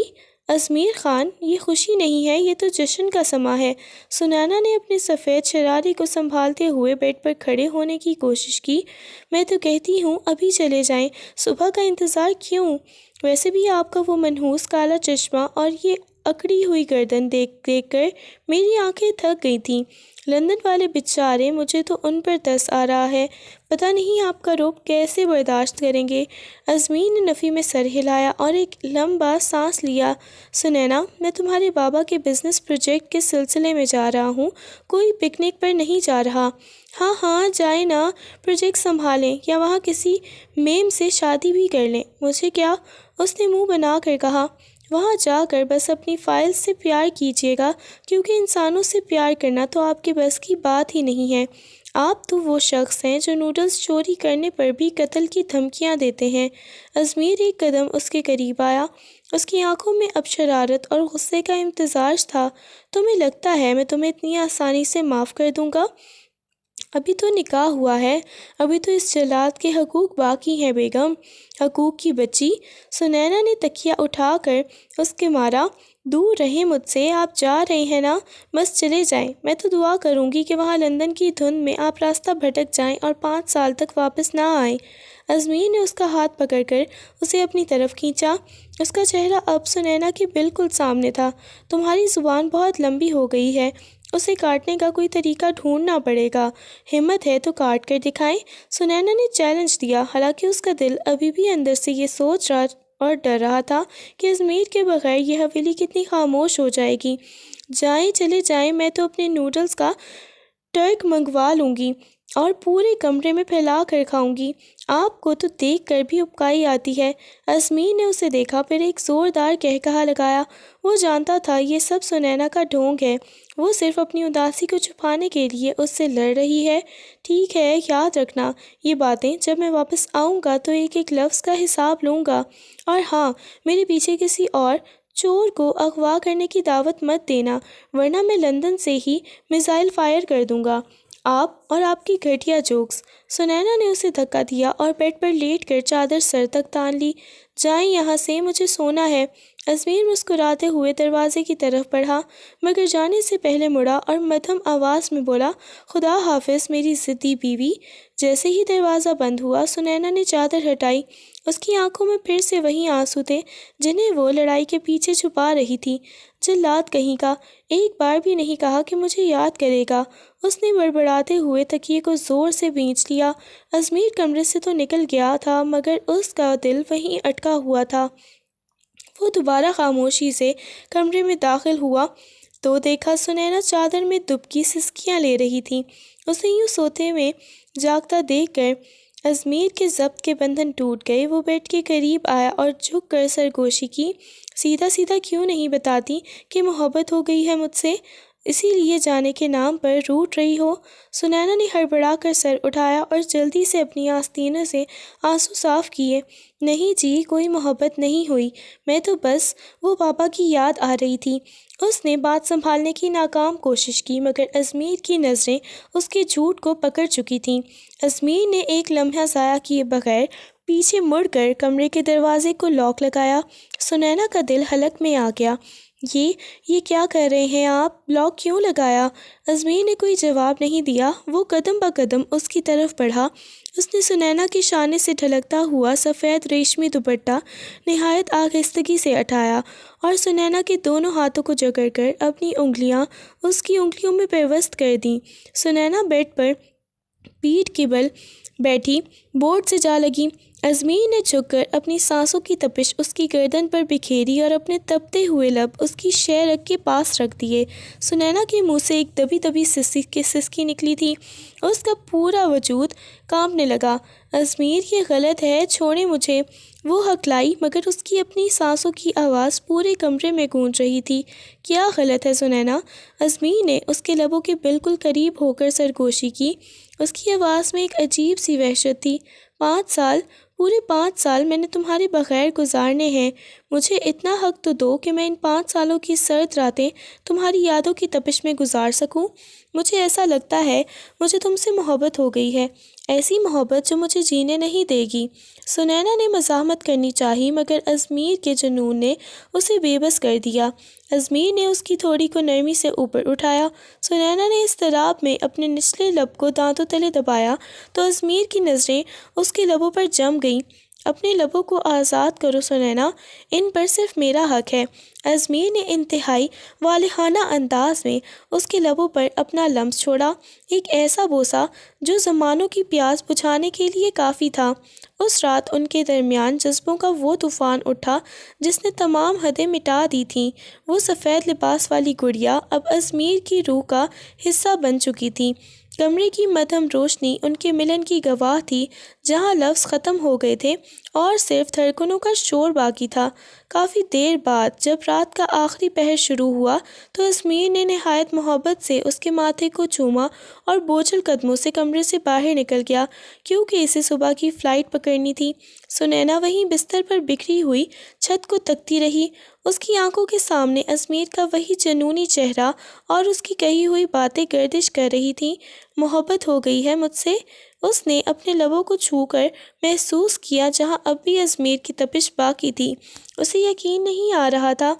ازمیر خان، یہ خوشی نہیں ہے، یہ تو جشن کا سماں ہے۔ سنینا نے اپنے سفید شرارے کو سنبھالتے ہوئے بیڈ پر کھڑے ہونے کی کوشش کی۔ میں تو کہتی ہوں ابھی چلے جائیں، صبح کا انتظار کیوں؟ ویسے بھی آپ کا وہ منحوس کالا چشمہ اور یہ اکڑی ہوئی گردن دیکھ دیکھ کر میری آنکھیں تھک گئی تھیں۔ لندن والے بیچارے، مجھے تو ان پر ترس آ رہا ہے، پتہ نہیں آپ کا رعب کیسے برداشت کریں گے۔ ازمیر نے نفی میں سر ہلایا اور ایک لمبا سانس لیا۔ سنینا، میں تمہارے بابا کے بزنس پروجیکٹ کے سلسلے میں جا رہا ہوں، کوئی پکنک پر نہیں جا رہا۔ ہاں ہاں جائیں نا، پروجیکٹ سنبھالیں یا وہاں کسی میم سے شادی بھی کر لیں، مجھے کیا؟ اس نے منہ بنا کر کہا۔ وہاں جا کر بس اپنی فائل سے پیار کیجیے گا، کیونکہ انسانوں سے پیار کرنا تو آپ کے بس کی بات ہی نہیں ہے۔ آپ تو وہ شخص ہیں جو نوڈلز چوری کرنے پر بھی قتل کی دھمکیاں دیتے ہیں۔ ازمیر ایک قدم اس کے قریب آیا۔ اس کی آنکھوں میں اب شرارت اور غصے کا امتزاج تھا۔ تمہیں لگتا ہے میں تمہیں اتنی آسانی سے معاف کر دوں گا؟ ابھی تو نکاح ہوا ہے، ابھی تو اس جلاد کے حقوق باقی ہیں بیگم۔ حقوق کی بچی؟ سنینا نے تکیہ اٹھا کر اس کے مارا۔ دور رہیں مجھ سے، آپ جا رہے ہیں نا، بس چلے جائیں۔ میں تو دعا کروں گی کہ وہاں لندن کی دھند میں آپ راستہ بھٹک جائیں اور 5 سال تک واپس نہ آئیں۔ ازمیر نے اس کا ہاتھ پکڑ کر اسے اپنی طرف کھینچا۔ اس کا چہرہ اب سنینا کے بالکل سامنے تھا۔ تمہاری زبان بہت لمبی ہو گئی ہے، اسے کاٹنے کا کوئی طریقہ ڈھونڈنا پڑے گا۔ ہمت ہے تو کاٹ کر دکھائیں، سنینا نے چیلنج دیا، حالانکہ اس کا دل ابھی بھی اندر سے یہ سوچ رہا اور ڈر رہا تھا کہ ازمیر کے بغیر یہ حویلی کتنی خاموش ہو جائے گی۔ جائیں، چلے جائیں، میں تو اپنے نوڈلز کا ٹرک منگوا لوں گی اور پورے کمرے میں پھیلا کر کھاؤں گی۔ آپ کو تو دیکھ کر بھی ابکائی آتی ہے۔ ازمیر نے اسے دیکھا، پھر ایک زوردار قہقہہ لگایا۔ وہ جانتا تھا یہ سب سنینا کا ڈھونگ ہے، وہ صرف اپنی اداسی کو چھپانے کے لیے اس سے لڑ رہی ہے۔ ٹھیک ہے، یاد رکھنا یہ باتیں، جب میں واپس آؤں گا تو ایک ایک لفظ کا حساب لوں گا۔ اور ہاں، میرے پیچھے کسی اور چور کو اغوا کرنے کی دعوت مت دینا، ورنہ میں لندن سے ہی میزائل فائر کر دوں گا۔ آپ اور آپ کی گھٹیا جوکس۔ سنینا نے اسے دھکا دیا اور بیڈ پر لیٹ کر چادر سر تک تان لی۔ جائیں یہاں سے، مجھے سونا ہے۔ ازمیر مسکراتے ہوئے دروازے کی طرف بڑھا، مگر جانے سے پہلے مڑا اور مدھم آواز میں بولا، خدا حافظ میری ضدی بیوی۔ جیسے ہی دروازہ بند ہوا، سنینا نے چادر ہٹائی۔ اس کی آنکھوں میں پھر سے وہی آنسو تھے جنہیں وہ لڑائی کے پیچھے چھپا رہی تھی۔ جلاد کہیں کا، ایک بار بھی نہیں کہا کہ مجھے یاد کرے گا۔ اس نے بڑبڑاتے ہوئے تکیے کو زور سے بھینچ لیا۔ ازمیر کمرے سے تو نکل گیا تھا، مگر اس کا دل وہیں اٹکا ہوا تھا۔ وہ دوبارہ خاموشی سے کمرے میں داخل ہوا تو دیکھا سنینا چادر میں دبکی سسکیاں لے رہی تھی۔ اسے یوں سوتے میں جاگتا دیکھ کر ازمیر کے ضبط کے بندھن ٹوٹ گئے۔ وہ بیڈ کے قریب آیا اور جھک کر سرگوشی کی۔ سیدھا سیدھا کیوں نہیں بتاتی کہ محبت ہو گئی ہے مجھ سے، اسی لیے جانے کے نام پر روٹ رہی ہو؟ سنینا نے ہڑبڑا کر سر اٹھایا اور جلدی سے اپنی آستینوں سے آنسو صاف کیے۔ نہیں جی، کوئی محبت نہیں ہوئی، میں تو بس وہ پاپا کی یاد آ رہی تھی۔ اس نے بات سنبھالنے کی ناکام کوشش کی، مگر ازمیر کی نظریں اس کے جھوٹ کو پکڑ چکی تھیں۔ ازمیر نے ایک لمحہ ضائع کیے بغیر پیچھے مڑ کر کمرے کے دروازے کو لاک لگایا۔ سنینا کا دل حلق میں آ گیا۔ یہ کیا کر رہے ہیں آپ؟ لاک کیوں لگایا؟ ازمیر نے کوئی جواب نہیں دیا۔ وہ قدم بہ قدم اس کی طرف بڑھا۔ اس نے سنینا کے شانے سے ڈھلکتا ہوا سفید ریشمی دوپٹہ نہایت آہستگی سے اٹھایا اور سنینا کے دونوں ہاتھوں کو جکڑ کر اپنی انگلیاں اس کی انگلیوں میں پیوست کر دیں۔ سنینا بیڈ پر پیٹھ کے بل بیٹھی بورڈ سے جا لگی۔ ازمیر نے جھک کر اپنی سانسوں کی تپش اس کی گردن پر بکھیری اور اپنے تپتے ہوئے لب اس کی شہ رگ کے پاس رکھ دیے۔ سنینا کے منہ سے ایک دبی دبی سسکی نکلی تھی۔ اس کا پورا وجود کانپنے لگا۔ ازمیر، یہ غلط ہے، چھوڑیں مجھے، وہ ہکلائی، مگر اس کی اپنی سانسوں کی آواز پورے کمرے میں گونج رہی تھی۔ کیا غلط ہے سنینا؟ ازمیر نے اس کے لبوں کے بالکل قریب ہو کر سرگوشی کی۔ اس کی آواز میں ایک عجیب سی وحشت تھی۔ 5 سال پورے 5 سال میں نے تمہارے بغیر گزارنے ہیں، مجھے اتنا حق تو دو کہ میں ان 5 سالوں کی سرد راتیں تمہاری یادوں کی تپش میں گزار سکوں۔ مجھے ایسا لگتا ہے مجھے تم سے محبت ہو گئی ہے، ایسی محبت جو مجھے جینے نہیں دے گی۔ سنینا نے مزاحمت کرنی چاہی مگر ازمیر کے جنون نے اسے بے بس کر دیا۔ ازمیر نے اس کی تھوڑی کو نرمی سے اوپر اٹھایا۔ سنینا نے اضطراب میں اپنے نچلے لب کو دانتوں تلے دبایا تو ازمیر کی نظریں اس کے لبوں پر جم گئیں۔ اپنے لبوں کو آزاد کرو سنینا، ان پر صرف میرا حق ہے۔ ازمیر نے انتہائی والہانہ انداز میں اس کے لبوں پر اپنا لمس چھوڑا، ایک ایسا بوسہ جو زمانوں کی پیاس بجھانے کے لیے کافی تھا۔ اس رات ان کے درمیان جذبوں کا وہ طوفان اٹھا جس نے تمام حدیں مٹا دی تھیں۔ وہ سفید لباس والی گڑیا اب ازمیر کی روح کا حصہ بن چکی تھی۔ کمرے کی مدھم روشنی ان کے ملن کی گواہ تھی، جہاں لفظ ختم ہو گئے تھے اور صرف دھڑکنوں کا شور باقی تھا۔ کافی دیر بعد جب رات کا آخری پہر شروع ہوا تو ازمیر نے نہایت محبت سے اس کے ماتھے کو چوما اور بوجھل قدموں سے کمرے سے باہر نکل گیا، کیونکہ اسے صبح کی فلائٹ پکڑنی تھی۔ سنینا وہیں بستر پر بکھری ہوئی چھت کو تکتی رہی۔ اس کی آنکھوں کے سامنے ازمیر کا وہی جنونی چہرہ اور اس کی کہی ہوئی باتیں گردش کر رہی تھیں۔ محبت ہو گئی ہے مجھ سے، اس نے اپنے لبوں کو چھو کر محسوس کیا جہاں اب بھی ازمیر کی تپش باقی تھی۔ اسے یقین نہیں آ رہا تھا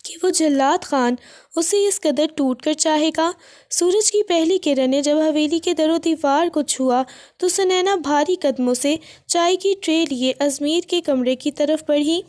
کہ وہ جلاد خان اسے اس قدر ٹوٹ کر چاہے گا۔ سورج کی پہلی کرنیں جب حویلی کے در و دیوار کو چھوا تو سنینا بھاری قدموں سے چائے کی ٹرے لیے ازمیر کے کمرے کی طرف بڑھی۔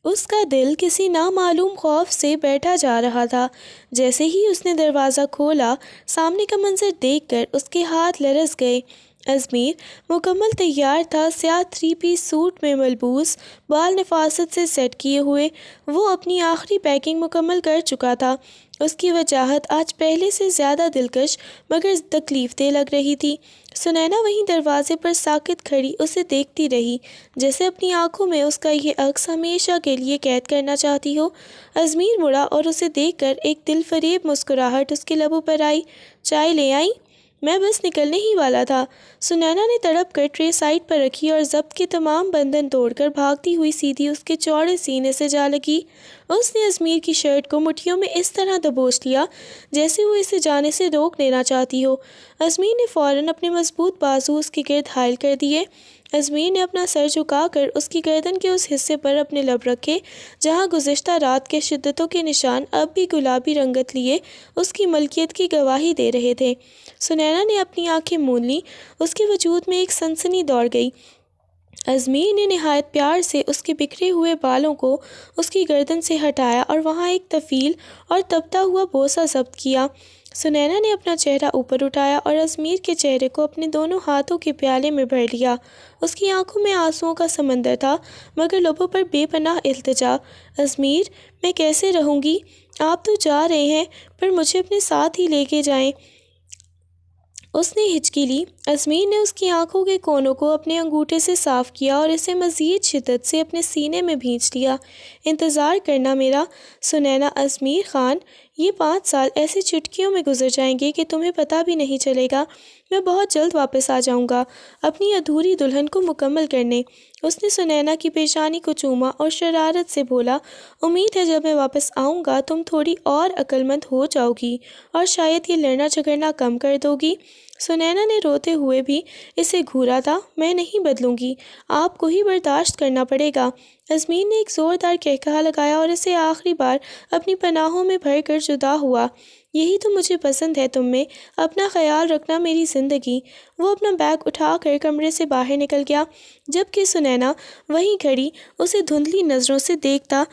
اس کا دل کسی نامعلوم خوف سے بیٹھا جا رہا تھا۔ جیسے ہی اس نے دروازہ کھولا، سامنے کا منظر دیکھ کر اس کے ہاتھ لرز گئے۔ ازمیر مکمل تیار تھا، سیاہ 3 پیس سوٹ میں ملبوس، بال نفاست سے سیٹ کیے ہوئے۔ وہ اپنی آخری پیکنگ مکمل کر چکا تھا۔ اس کی وجاہت آج پہلے سے زیادہ دلکش مگر تکلیف دہ لگ رہی تھی۔ سنینا وہیں دروازے پر ساکت کھڑی اسے دیکھتی رہی، جیسے اپنی آنکھوں میں اس کا یہ عکس ہمیشہ کے لیے قید کرنا چاہتی ہو۔ ازمیر مڑا اور اسے دیکھ کر ایک دل فریب مسکراہٹ اس کے لبوں پر آئی۔ چائے لے آئیں؟ میں بس نکلنے ہی والا تھا۔ سنینا نے تڑپ کر ٹرے سائڈ پر رکھی اور ضبط کے تمام بندھن توڑ کر بھاگتی ہوئی سیدھی اس کے چوڑے سینے سے جا لگی۔ اس نے ازمیر کی شرٹ کو مٹھیوں میں اس طرح دبوچ لیا جیسے وہ اسے جانے سے روک لینا چاہتی ہو۔ ازمیر نے فوراً اپنے مضبوط بازو اس کے گرد حائل کر دیے۔ ازمیر نے اپنا سر جھکا کر اس کی گردن کے اس حصے پر اپنے لب رکھے جہاں گزشتہ رات کے شدتوں کے نشان اب بھی گلابی رنگت لیے اس کی ملکیت کی گواہی دے رہے تھے۔ سنینا نے اپنی آنکھیں مون لیں، اس کے وجود میں ایک سنسنی دوڑ گئی۔ ازمیر نے نہایت پیار سے اس کے بکھرے ہوئے بالوں کو اس کی گردن سے ہٹایا اور وہاں ایک طویل اور تپتا ہوا بوسہ ضبط کیا۔ سنینا نے اپنا چہرہ اوپر اٹھایا اور ازمیر کے چہرے کو اپنے دونوں ہاتھوں کے پیالے میں بھر لیا۔ اس کی آنکھوں میں آنسوؤں کا سمندر تھا مگر لبوں پر بے پناہ التجا۔ ازمیر، میں کیسے رہوں گی؟ آپ تو جا رہے ہیں، پر مجھے اپنے ساتھ ہی لے کے جائیں۔ اس نے ہچکی لی۔ ازمیر نے اس کی آنکھوں کے کونوں کو اپنے انگوٹھے سے صاف کیا اور اسے مزید شدت سے اپنے سینے میں بھینچ لیا۔ انتظار کرنا میرا۔ سنینا، ازمیر خان، یہ 5 سال ایسے چٹکیوں میں گزر جائیں گے کہ تمہیں پتہ بھی نہیں چلے گا۔ میں بہت جلد واپس آ جاؤں گا اپنی ادھوری دلہن کو مکمل کرنے۔ اس نے سنینا کی پیشانی کو چوما اور شرارت سے بولا، امید ہے جب میں واپس آؤں گا تم تھوڑی اور عقل مند ہو جاؤ گی اور شاید یہ لڑنا جھگڑنا کم کر دو گی۔ سنینا نے روتے ہوئے بھی اسے گھورا تھا، میں نہیں بدلوں گی، آپ کو ہی برداشت کرنا پڑے گا۔ ازمیر نے ایک زوردار قہقہہ لگایا اور اسے آخری بار اپنی پناہوں میں بھر کر جدا ہوا۔ یہی تو مجھے پسند ہے تم میں، اپنا خیال رکھنا میری زندگی۔ وہ اپنا بیگ اٹھا کر کمرے سے باہر نکل گیا، جبکہ سنینا وہیں کھڑی اسے دھندلی نظروں سے دیکھتا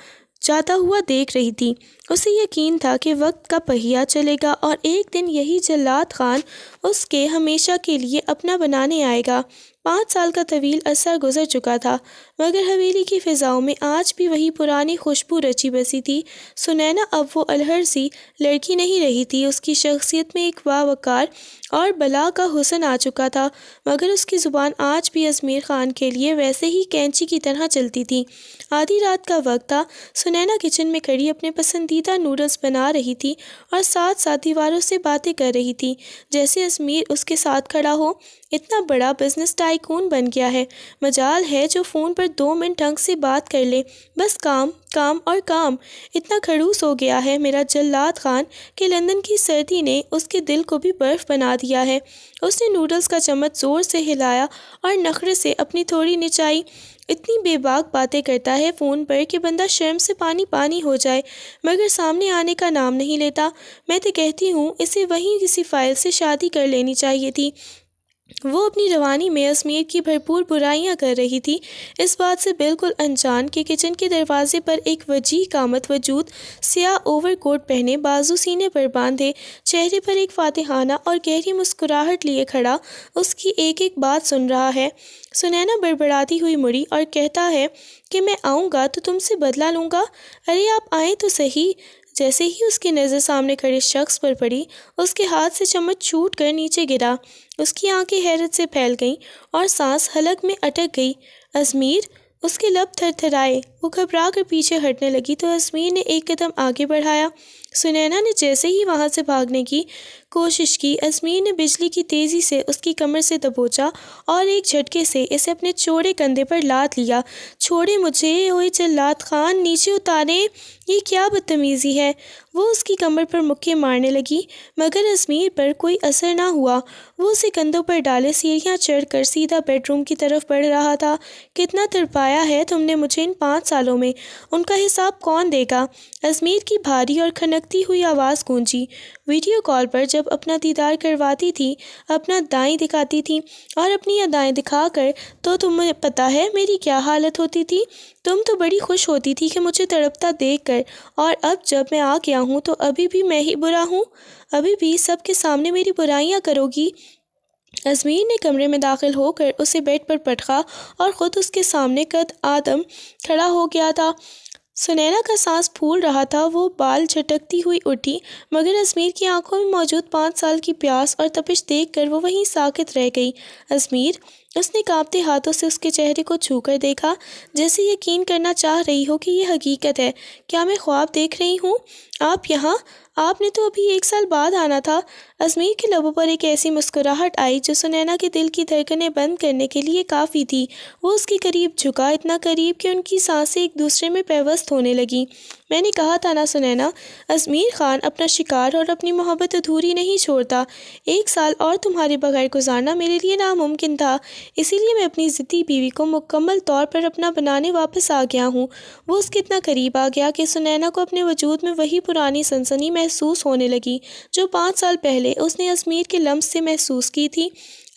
جاتا ہوا دیکھ رہی تھی۔ اسے یقین تھا کہ وقت کا پہیہ چلے گا اور ایک دن یہی جلاد خان اس کے ہمیشہ کے لیے اپنا بنانے آئے گا۔ 5 سال کا طویل عرصہ گزر چکا تھا مگر حویلی کی فضاؤں میں آج بھی وہی پرانی خوشبو رچی بسی تھی۔ سنینا اب وہ الہر سی لڑکی نہیں رہی تھی، اس کی شخصیت میں ایک باوقار اور بلا کا حسن آ چکا تھا مگر اس کی زبان آج بھی ازمیر خان کے لیے ویسے ہی کینچی کی طرح چلتی تھی۔ آدھی رات کا وقت تھا۔ سنینا کچن میں کھڑی اپنے پسندیدہ نوڈلز بنا رہی تھی اور ساتھ ساتھ دیواروں سے باتیں کر رہی تھی جیسے ازمیر اس کے ساتھ کھڑا ہو۔ اتنا بڑا بزنس ٹائم آئیکون بن گیا ہے۔ مجال ہے جو فون پر 2 منٹ ڈھنگ سے بات کر لے، بس کام کام اور کام۔ اتنا کھڑوس ہو گیا ہے میرا جلاد خان کہ لندن کی سردی نے اس کے دل کو بھی برف بنا دیا ہے۔ اس نے نوڈلز کا چمچ زور سے ہلایا اور نخرے سے اپنی تھوڑی نچائی۔ اتنی بے باک باتیں کرتا ہے فون پر کہ بندہ شرم سے پانی پانی ہو جائے، مگر سامنے آنے کا نام نہیں لیتا۔ میں تو کہتی ہوں اسے وہیں کسی فائل سے شادی کر لینی چاہیے تھی۔ وہ اپنی روانی میں ازمیر کی بھرپور برائیاں کر رہی تھی، اس بات سے بالکل انجان کہ کچن کے دروازے پر ایک وجیح قامت وجود سیاہ اوور کوٹ پہنے، بازو سینے پر باندھے، چہرے پر ایک فاتحانہ اور گہری مسکراہٹ لیے کھڑا اس کی ایک ایک بات سن رہا ہے۔ سنینا بڑبڑاتی ہوئی مڑی اور کہتا ہے کہ میں آؤں گا تو تم سے بدلہ لوں گا۔ ارے آپ آئیں تو صحیح۔ جیسے ہی اس کی نظر سامنے کھڑے شخص پر پڑی، اس کے ہاتھ سے چمچ چھوٹ کر نیچے گرا۔ اس کی آنکھیں حیرت سے پھیل گئیں اور سانس حلق میں اٹک گئی۔ ازمیر! اس کے لب تھر تھرائے۔ وہ گھبرا کر پیچھے ہٹنے لگی تو ازمیر نے ایک قدم آگے بڑھایا۔ سنینا نے جیسے ہی وہاں سے بھاگنے کی کوشش کی، ازمیر نے بجلی کی تیزی سے اس کی کمر سے دبوچا اور ایک جھٹکے سے اسے اپنے چوڑے کندھے پر لاد لیا۔ چھوڑے مجھے، اوئے جلاد خان، نیچے اتاریں، یہ کیا بدتمیزی ہے؟ وہ اس کی کمر پر مکے مارنے لگی، مگر ازمیر پر کوئی اثر نہ ہوا۔ وہ اسے کندھوں پر ڈالے سیڑھیاں چڑھ کر سیدھا بیڈ روم کی طرف بڑھ رہا تھا۔ کتنا تڑپایا ہے تم نے مجھے ان 5 سالوں میں، ان کا حساب کون دے گا؟ ازمیر کی بھاری اور کھنکتی ہوئی آواز گونجی۔ ویڈیو کال پر جب اپنا دیدار کرواتی تھی، اپنا دائیں دکھاتی تھی اور اپنی ادائیں دکھا کر تو تمہیں پتہ ہے میری کیا حالت ہوتی تھی؟ تم تو بڑی خوش ہوتی تھی کہ مجھے تڑپتا دیکھ کر، اور اب جب میں آ گیا ہوں تو ابھی بھی میں ہی برا ہوں؟ ابھی بھی سب کے سامنے میری برائیاں کرو گی؟ ازمیر نے کمرے میں داخل ہو کر اسے بیڈ پر پٹکا اور خود اس کے سامنے قد آدم کھڑا ہو گیا تھا۔ سنینا کا سانس پھول رہا تھا۔ وہ بال جھٹکتی ہوئی اٹھی، مگر ازمیر کی آنکھوں میں موجود 5 سال کی پیاس اور تپش دیکھ کر وہ وہیں ساکت رہ گئی۔ ازمیر! اس نے کانپتے ہاتھوں سے اس کے چہرے کو چھو کر دیکھا، جیسے یقین کرنا چاہ رہی ہو کہ یہ حقیقت ہے۔ کیا میں خواب دیکھ رہی ہوں؟ آپ یہاں؟ آپ نے تو ابھی 1 سال بعد آنا تھا۔ ازمیر کے لبوں پر ایک ایسی مسکراہٹ آئی جو سنینا کے دل کی دھڑکنیں بند کرنے کے لیے کافی تھی۔ وہ اس کے قریب جھکا، اتنا قریب کہ ان کی سانسیں ایک دوسرے میں پیوست ہونے لگیں۔ میں نے کہا تھا نا سنینا، ازمیر خان اپنا شکار اور اپنی محبت ادھوری نہیں چھوڑتا۔ 1 سال اور تمہارے بغیر گزارنا میرے لیے ناممکن تھا، اسی لیے میں اپنی ضدی بیوی کو مکمل طور پر اپنا بنانے واپس آ گیا ہوں۔ وہ اس کے اتنا قریب آ گیا کہ سنینا کو اپنے وجود میں وہی پرانی سنسنی محسوس ہونے لگی جو 5 سال پہلے اس نے ازمیر کے لمس سے محسوس کی تھی۔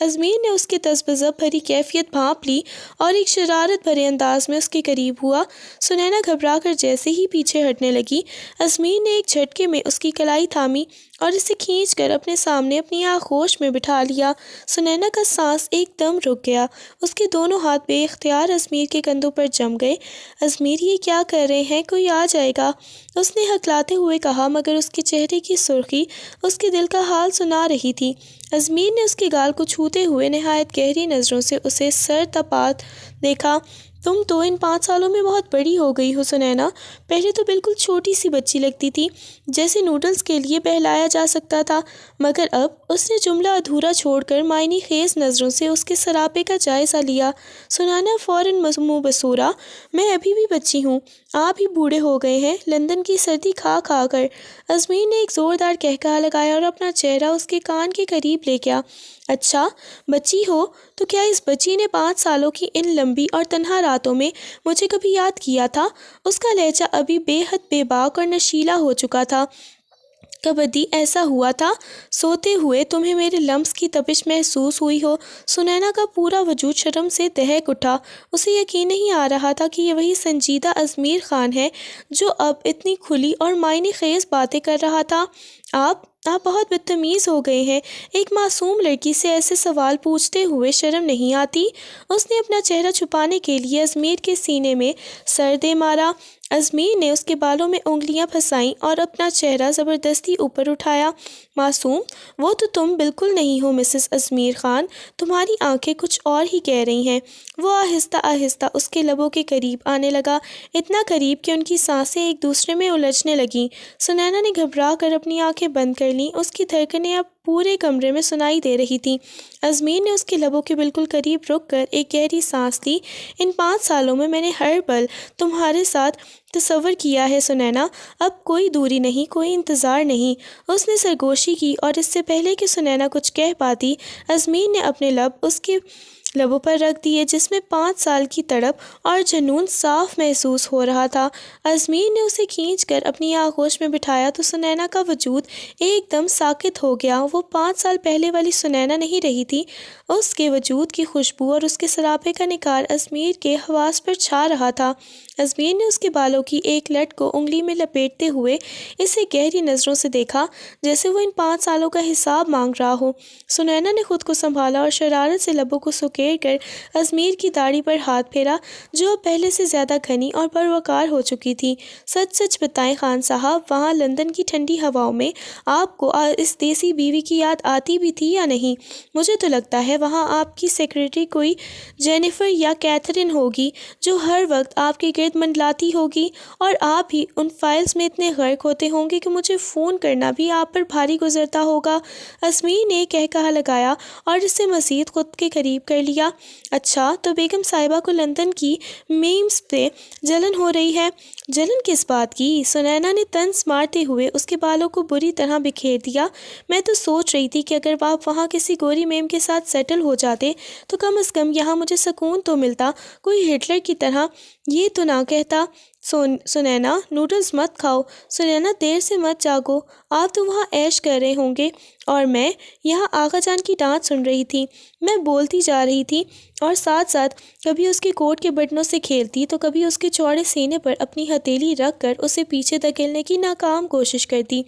ازمیر نے اس کے تذبذب بھری کیفیت بھانپ لی اور ایک شرارت بھرے انداز میں اس کے قریب ہوا۔ سنینا گھبرا کر جیسے ہی پیچھے ہٹنے لگی، ازمیر نے ایک جھٹکے میں اس کی کلائی تھامی اور اسے کھینچ کر اپنے سامنے اپنی آغوش میں بٹھا لیا۔ سنینا کا سانس ایک دم رک گیا۔ اس کے دونوں ہاتھ بے اختیار ازمیر کے کندھوں پر جم گئے۔ ازمیر یہ کیا کر رہے ہیں؟ کوئی آ جائے گا، اس نے ہکلاتے ہوئے کہا، مگر اس کے چہرے کی سرخی اس کے دل کا حال سنا رہی تھی۔ ازمیر نے اس کے گال کو چھوتے ہوئے نہایت گہری نظروں سے اسے سر تپات دیکھا۔ تم تو ان 5 سالوں میں بہت بڑی ہو گئی ہو سنینا۔ پہلے تو بالکل چھوٹی سی بچی لگتی تھی جیسے نوڈلز کے لیے بہلایا جا سکتا تھا، مگر اب اس نے جملہ ادھورا چھوڑ کر معنی خیز نظروں سے اس کے سراپے کا جائزہ لیا۔ سنینا فوراً منہ بسورا، میں ابھی بھی بچی ہوں، آپ ہی بوڑھے ہو گئے ہیں لندن کی سردی کھا کھا کر۔ ازمیر نے ایک زوردار قہقہہ لگایا اور اپنا چہرہ اس کے کان کے قریب لے گیا۔ اچھا بچی ہو تو کیا اس بچی نے 5 سالوں کی ان لمبی اور تنہا راتوں میں مجھے کبھی یاد کیا تھا؟ اس کا لہجہ ابھی بے حد بے باک اور نشیلا ہو چکا تھا۔ کبھی ایسا ہوا تھا سوتے ہوئے تمہیں میرے لمس کی تپش محسوس ہوئی ہو؟ سنینا کا پورا وجود شرم سے دہک اٹھا۔ اسے یقین نہیں آ رہا تھا کہ یہ وہی سنجیدہ ازمیر خان ہے جو اب اتنی کھلی اور معنی خیز باتیں کر رہا تھا۔ آپ بہت بدتمیز ہو گئے ہیں۔ ایک معصوم لڑکی سے ایسے سوال پوچھتے ہوئے شرم نہیں آتی؟ اس نے اپنا چہرہ چھپانے کے لیے ازمیر کے سینے میں سر دے مارا۔ ازمیر نے اس کے بالوں میں انگلیاں پھنسائیں اور اپنا چہرہ زبردستی اوپر اٹھایا۔ معصوم؟ وہ تو تم بالکل نہیں ہو مسز ازمیر خان، تمہاری آنکھیں کچھ اور ہی کہہ رہی ہیں۔ وہ آہستہ آہستہ اس کے لبوں کے قریب آنے لگا، اتنا قریب کہ ان کی سانسیں ایک دوسرے میں الجھنے لگیں۔ سنینا نے گھبرا کر اپنی آنکھیں بند کر لیں۔ اس کی دھڑکنیں اب پورے کمرے میں سنائی دے رہی تھیں۔ ازمیر نے اس کے لبوں کے بالکل قریب رک کر ایک گہری سانس لی۔ ان 5 سالوں میں نے ہر پل تمہارے ساتھ تصور کیا ہے سنینا، اب کوئی دوری نہیں، کوئی انتظار نہیں۔ اس نے سرگوشی کی اور اس سے پہلے کہ سنینا کچھ کہہ پاتی، ازمیر نے اپنے لب اس کے لبوں پر رکھ دیے جس میں 5 سال کی تڑپ اور جنون صاف محسوس ہو رہا تھا۔ ازمیر نے اسے کھینچ کر اپنی آغوش میں بٹھایا تو سنینا کا وجود ایک دم ساکت ہو گیا۔ وہ 5 سال پہلے والی سنینا نہیں رہی تھی۔ اس کے وجود کی خوشبو اور اس کے سراپے کا نکھار ازمیر کے حواس پر چھا رہا تھا۔ ازمیر نے اس کے بالوں کی ایک لٹ کو انگلی میں لپیٹتے ہوئے اسے گہری نظروں سے دیکھا، جیسے وہ ان 5 سالوں کا حساب مانگ رہا ہو۔ سنینا نے خود کو سنبھالا اور شرارت سے لبوں کو سکیڑ کر ازمیر کی داڑھی پر ہاتھ پھیرا، جو اب پہلے سے زیادہ گھنی اور پروقار ہو چکی تھی۔ سچ سچ بتائیں خان صاحب، وہاں لندن کی ٹھنڈی ہواؤں میں آپ کو اس دیسی بیوی کی یاد آتی بھی تھی یا نہیں؟ مجھے تو لگتا ہے وہاں آپ کی سیکریٹری کوئی جینیفر یا کیتھرین ہوگی، جو ہر وقت آپ کے گرد منڈلاتی ہوگی، اور آپ بھی ان فائلز میں اتنے غرق ہوتے ہوں گے کہ مجھے فون کرنا بھی آپ پر بھاری گزرتا ہوگا۔ ازمیر نے کہا لگایا اور اسے مزید خود کے قریب کر لیا۔ اچھا، تو بیگم صاحبہ کو لندن کی میمز پہ جلن ہو رہی ہے؟ جلن کس بات کی؟ سنینا نے طنز مارتے ہوئے اس کے بالوں کو بری طرح بکھیر دیا۔ میں تو سوچ رہی تھی کہ اگر آپ وہاں کسی گوری میم کے ساتھ سیٹل ہو جاتے تو کم از کم یہاں مجھے سکون تو ملتا، کوئی ہٹلر کی طرح یہ تو نہ کہتا۔ سنینا، نوڈلز مت کھاؤ۔ سنینا، دیر سے مت جاگو، آپ تو وہاں عیش کر رہے ہوں گے اور میں یہاں آقا جان کی ڈانٹ سن رہی تھی۔ میں بولتی جا رہی تھی اور ساتھ ساتھ کبھی اس کے کوٹ کے بٹنوں سے کھیلتی تو کبھی اس کے چوڑے سینے پر اپنی ہتھیلی رکھ کر اسے پیچھے دھکیلنے کی ناکام کوشش کرتی۔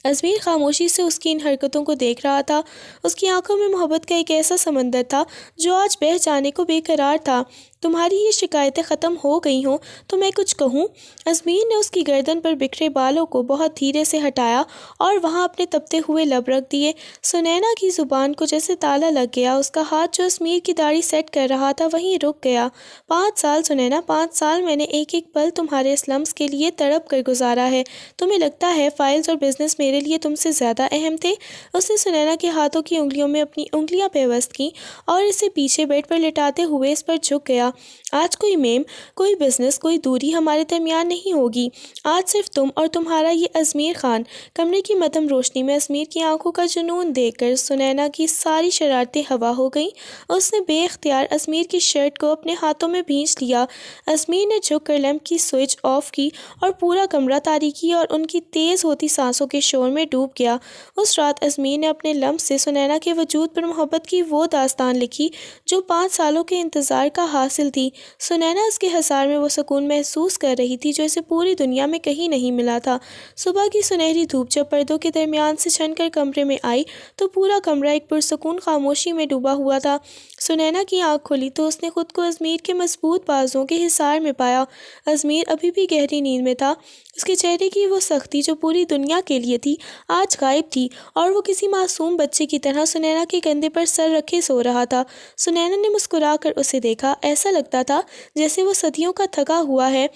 ازمیر خاموشی سے اس کی ان حرکتوں کو دیکھ رہا تھا۔ اس کی آنکھوں میں محبت کا ایک ایسا سمندر تھا جو آج بہہ جانے کو بے قرار تھا۔ تمہاری یہ شکایتیں ختم ہو گئی ہوں تو میں کچھ کہوں؟ ازمیر نے اس کی گردن پر بکھرے بالوں کو بہت دھیرے سے ہٹایا اور وہاں اپنے تپتے ہوئے لب رکھ دیے۔ سنینا کی زبان کو جیسے تالا لگ گیا۔ اس کا ہاتھ جو ازمیر کی داڑھی سیٹ کر رہا تھا وہیں رک گیا۔ 5 سال سنینا، 5 سال میں نے ایک ایک پل تمہارے اس لمس کے لیے تڑپ کر گزارا ہے۔ تمہیں لگتا ہے فائلز اور بزنس میرے لیے تم سے زیادہ اہم تھے؟ اس نے سنینا کے ہاتھوں کی انگلیوں میں اپنی انگلیاں پیوست کیں اور اسے پیچھے بیڈ پر لٹاتے ہوئے اس پر جھک گیا۔ آج کوئی میم، کوئی بزنس، کوئی دوری ہمارے درمیان نہیں ہوگی۔ آج صرف تم اور تمہارا یہ ازمیر خان۔ کمرے کی مدھم روشنی میں ازمیر کی آنکھوں کا جنون دیکھ کر سنینا کی ساری شرارتیں ہوا ہو گئیں۔ اس نے بے اختیار ازمیر کی شرٹ کو اپنے ہاتھوں میں بھینچ لیا۔ ازمیر نے جھک کر لیمپ کی سوئچ آف کی اور پورا کمرہ تاریکی اور ان کی تیز ہوتی سانسوں کے شور میں ڈوب گیا۔ اس رات ازمیر نے اپنے لمس سے سنینا کے وجود پر محبت کی وہ داستان لکھی جو 5 سالوں کے انتظار کا حاصل تھی۔ سنینا اس کے حصار میں وہ سکون محسوس کر رہی تھی جو اسے پوری دنیا میں کہیں نہیں ملا تھا۔ صبح کی سنہری دھوپ جب پردوں کے درمیان سے چھن کر کمرے میں آئی تو پورا کمرہ ایک پرسکون خاموشی میں ڈوبا ہوا تھا۔ سنینا کی آنکھ کھلی تو اس نے خود کو ازمیر کے مضبوط بازوؤں کے حصار میں پایا۔ ازمیر ابھی بھی گہری نیند میں تھا۔ اس کے چہرے کی وہ سختی جو پوری دنیا کے لیے تھی آج غائب تھی اور وہ کسی معصوم بچے کی طرح سنینا کے کندھے پر سر رکھے سو رہا تھا۔ سنینا نے مسکرا کر اسے دیکھا۔ ایسا لگتا تھا جیسے وہ صدیوں کا تھکا ہوا ہے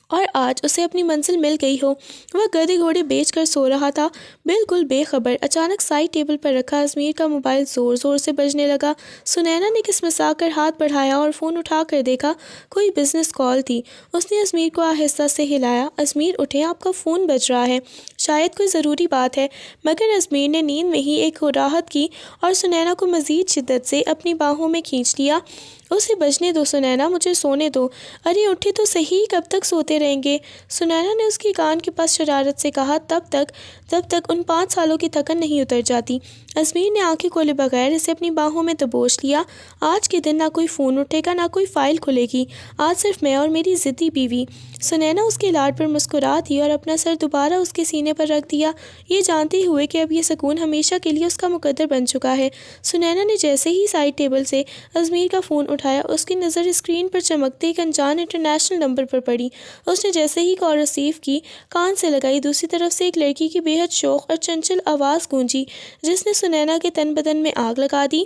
اور آج اسے اپنی منزل مل گئی ہو۔ وہ گدھے گھوڑے بیچ کر سو رہا تھا، بالکل بے خبر۔ اچانک سائڈ ٹیبل پر رکھا ازمیر کا موبائل زور زور سے بجنے لگا۔ سنینا نے کسمسا کر ہاتھ بڑھایا اور فون اٹھا کر دیکھا، کوئی بزنس کال تھی۔ اس نے ازمیر کو آہستہ سے ہلایا۔ ازمیر اٹھیں، آپ کا فون بج رہا ہے، شاید کوئی ضروری بات ہے۔ مگر ازمیر نے نیند میں ہی ایک راحت کی اور سنینا کو مزید شدت سے اپنی باہوں میں کھینچ لیا۔ اسے بجنے دو سنینا، مجھے سونے دو۔ ارے اٹھے تو صحیح، کب تک سوتے رہیں گے؟ سنینا نے اس کی کان کے پاس شرارت سے کہا، تب تک ان 5 سالوں کی تھکن نہیں اتر جاتی۔ ازمیر نے آنکھیں کھولے بغیر اسے اپنی باہوں میں دبوچ لیا۔ آج کے دن نہ کوئی فون اٹھے گا، نہ کوئی فائل کھلے گی، آج صرف میں اور میری ضدی بیوی۔ سنینا اس کے لاڈ پر مسکرا دی اور اپنا سر دوبارہ اس کے سینے پر رکھ دیا، یہ جانتے ہوئے کہ اب یہ سکون ہمیشہ کے لیے اس کا مقدر بن چکا ہے۔ سنینا نے جیسے ہی سائڈ ٹیبل سے ازمیر کا فون اٹھایا، اس کی نظر اسکرین پر چمکتے ایک انجان انٹرنیشنل نمبر پر پڑی۔ اس نے جیسے ہی کال ریسیو کی، کان سے لگائی، دوسری طرف سے ایک لڑکی کی بے حد شوق اور چنچل آواز گونجی جس نے سنینا کے تن بدن میں آگ لگا دی۔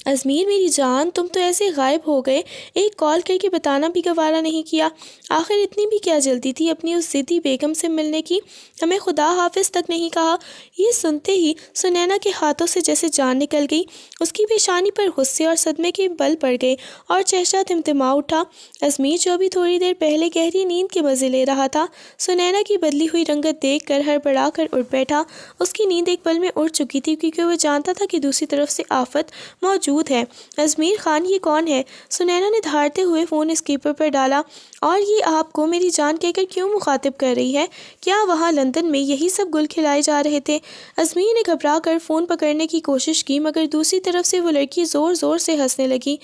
ازمیر میری جان، تم تو ایسے غائب ہو گئے، ایک کال کر کے بتانا بھی گوارا نہیں کیا۔ آخر اتنی بھی کیا جلدی تھی اپنی اس ضدی بیگم سے ملنے کی؟ ہمیں خدا حافظ تک نہیں کہا۔ یہ سنتے ہی سنینا کے ہاتھوں سے جیسے جان نکل گئی، اس کی پیشانی پر غصے اور صدمے کے بل پڑ گئے اور چہچہ تمتما اٹھا۔ ازمیر جو ابھی تھوڑی دیر پہلے گہری نیند کے مزے لے رہا تھا، سنینا کی بدلی ہوئی رنگت دیکھ کر ہڑبڑا کر اٹھ بیٹھا۔ اس کی نیند ایک پل میں اڑ چکی تھی، کیونکہ وہ جانتا تھا کہ دوسری طرف سے آفت موجود ہے۔ ازمیر خان، یہ کون ہے؟ سنینا نے دھاڑتے ہوئے فون اسپیکر پر ڈالا۔ اور یہ آپ کو میری جان کہہ کر کیوں مخاطب کر رہی ہے؟ کیا وہاں لندن میں یہی سب گل کھلائے جا رہے تھے؟ ازمیر نے گھبرا کر فون پکڑنے کی کوشش کی، مگر دوسری طرف سے وہ لڑکی زور زور سے ہنسنے لگی۔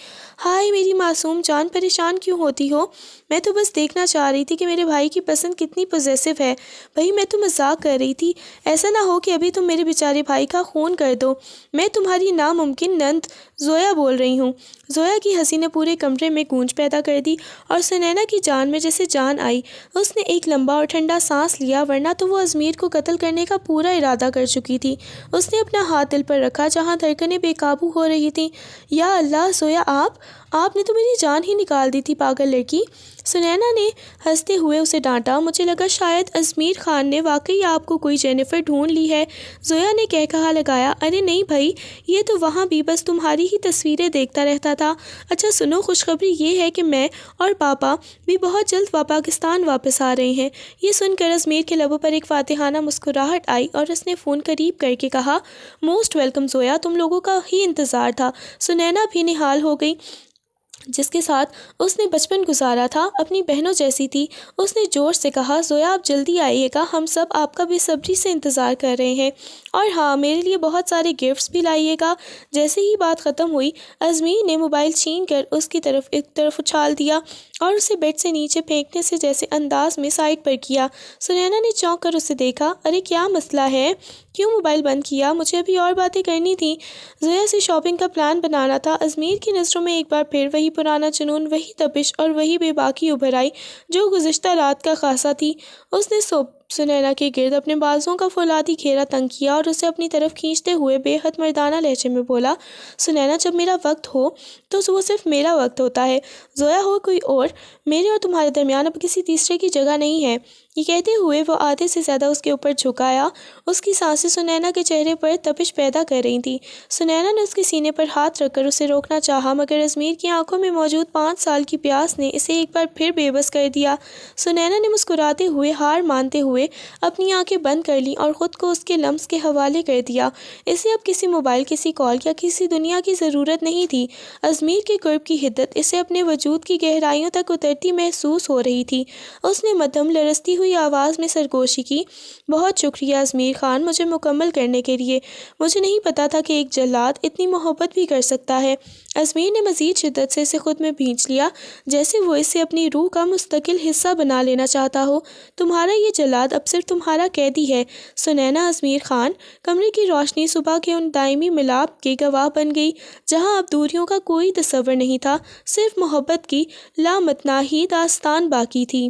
ہائے میری معصوم جان، پریشان کیوں ہوتی ہو؟ میں تو بس دیکھنا چاہ رہی تھی کہ میرے بھائی کی پسند کتنی پوزیسو ہے۔ بھائی میں تو مذاق کر رہی تھی، ایسا نہ ہو کہ ابھی تم میرے بیچارے بھائی کا خون کر دو۔ میں تمہاری ناممکن نند زویا بول رہی ہوں۔ زویا کی ہنسی نے پورے کمرے میں گونج پیدا کر دی اور سنینا کی جان میں جیسے جان آئی۔ اس نے ایک لمبا اور ٹھنڈا سانس لیا، ورنہ تو وہ ازمیر کو قتل کرنے کا پورا ارادہ کر چکی تھی۔ اس نے اپنا ہاتھ دل پر رکھا جہاں دھڑکنیں بے قابو ہو رہی تھیں۔ یا اللہ زویا، آپ نے تو میری جان ہی نکال دی تھی، پاگل لڑکی۔ سنینا نے ہنستے ہوئے اسے ڈانٹا۔ مجھے لگا شاید ازمیر خان نے واقعی آپ کو کوئی جینیفر ڈھونڈ لی ہے۔ زویا نے کہا لگایا، ارے نہیں بھائی، یہ تو وہاں بھی بس تمہاری ہی تصویریں دیکھتا رہتا تھا۔ اچھا سنو، خوشخبری یہ ہے کہ میں اور پاپا بھی بہت جلد پاکستان واپس آ رہے ہیں۔ یہ سن کر ازمیر کے لبوں پر ایک فاتحانہ مسکراہٹ آئی اور اس نے فون قریب کر کے کہا، موسٹ ویلکم زویا، تم لوگوں کا ہی انتظار تھا۔ سنینا بھی نہال ہو گئی، جس کے ساتھ اس نے بچپن گزارا تھا، اپنی بہنوں جیسی تھی۔ اس نے جوش سے کہا، زویا آپ جلدی آئیے گا، ہم سب آپ کا بے صبری سے انتظار کر رہے ہیں، اور ہاں میرے لیے بہت سارے گفٹس بھی لائیے گا۔ جیسے ہی بات ختم ہوئی، ازمیر نے موبائل چھین کر اس کی طرف ایک طرف اچھال دیا اور اسے بیڈ سے نیچے پھینکنے سے جیسے انداز میں سائڈ پر کیا۔ سنینا نے چونک کر اسے دیکھا، ارے کیا مسئلہ ہے؟ کیوں موبائل بند کیا؟ مجھے ابھی اور باتیں کرنی تھیں، زویا سے شاپنگ کا پلان بنانا تھا۔ ازمیر کی نظروں میں ایک بار پھر وہی پرانا جنون، وہی تپش اور وہی بے باکی ابھر آئی جو گزشتہ رات کا خاصہ تھی۔ اس نے سنینا کے گرد اپنے بازوؤں کا فولادی گھیرا تنگ کیا اور اسے اپنی طرف کھینچتے ہوئے بے حد مردانہ لہجے میں بولا، سنینا جب میرا وقت ہو تو وہ صرف میرا وقت ہوتا ہے، زویا ہو کوئی اور، میرے اور تمہارے درمیان اب کسی تیسرے کی جگہ نہیں ہے۔ یہ کہتے ہوئے وہ آدھے سے زیادہ اس کے اوپر جھکایا۔ اس کی سانسیں سنینا کے چہرے پر تپش پیدا کر رہی تھیں۔ سنینا نے اس کے سینے پر ہاتھ رکھ کر اسے روکنا چاہا، مگر ازمیر کی آنکھوں میں موجود 5 سال کی پیاس نے اسے ایک بار پھر بے بس کر دیا۔ سنینا نے مسکراتے ہوئے، ہار مانتے ہوئے اپنی آنکھیں بند کر لیں اور خود کو اس کے لمس کے حوالے کر دیا۔ اسے اب کسی موبائل، کسی کال یا کسی دنیا کی ضرورت نہیں تھی۔ ازمیر کے قرب کی حدت اسے اپنے وجود کی گہرائیوں تک اترتی محسوس ہو رہی تھی۔ اس نے مدھم لرزتی ہوئی آواز میں سرگوشی کی، بہت شکریہ ازمیر خان، مجھے مکمل کرنے کے لیے۔ مجھے نہیں پتا تھا کہ ایک جلاد اتنی محبت بھی کر سکتا ہے۔ ازمیر نے مزید شدت سے اسے خود میں بھینچ لیا، جیسے وہ اسے اپنی روح کا مستقل حصہ بنا لینا چاہتا ہو۔ تمہارا یہ جلاد اب صرف تمہارا قیدی ہے، سنینا۔ ازمیر خان، کمرے کی روشنی صبح کے ان دائمی ملاپ کے گواہ بن گئی، جہاں اب دوریوں کا کوئی تصور نہیں تھا، صرف محبت کی لامتناہی داستان باقی تھی۔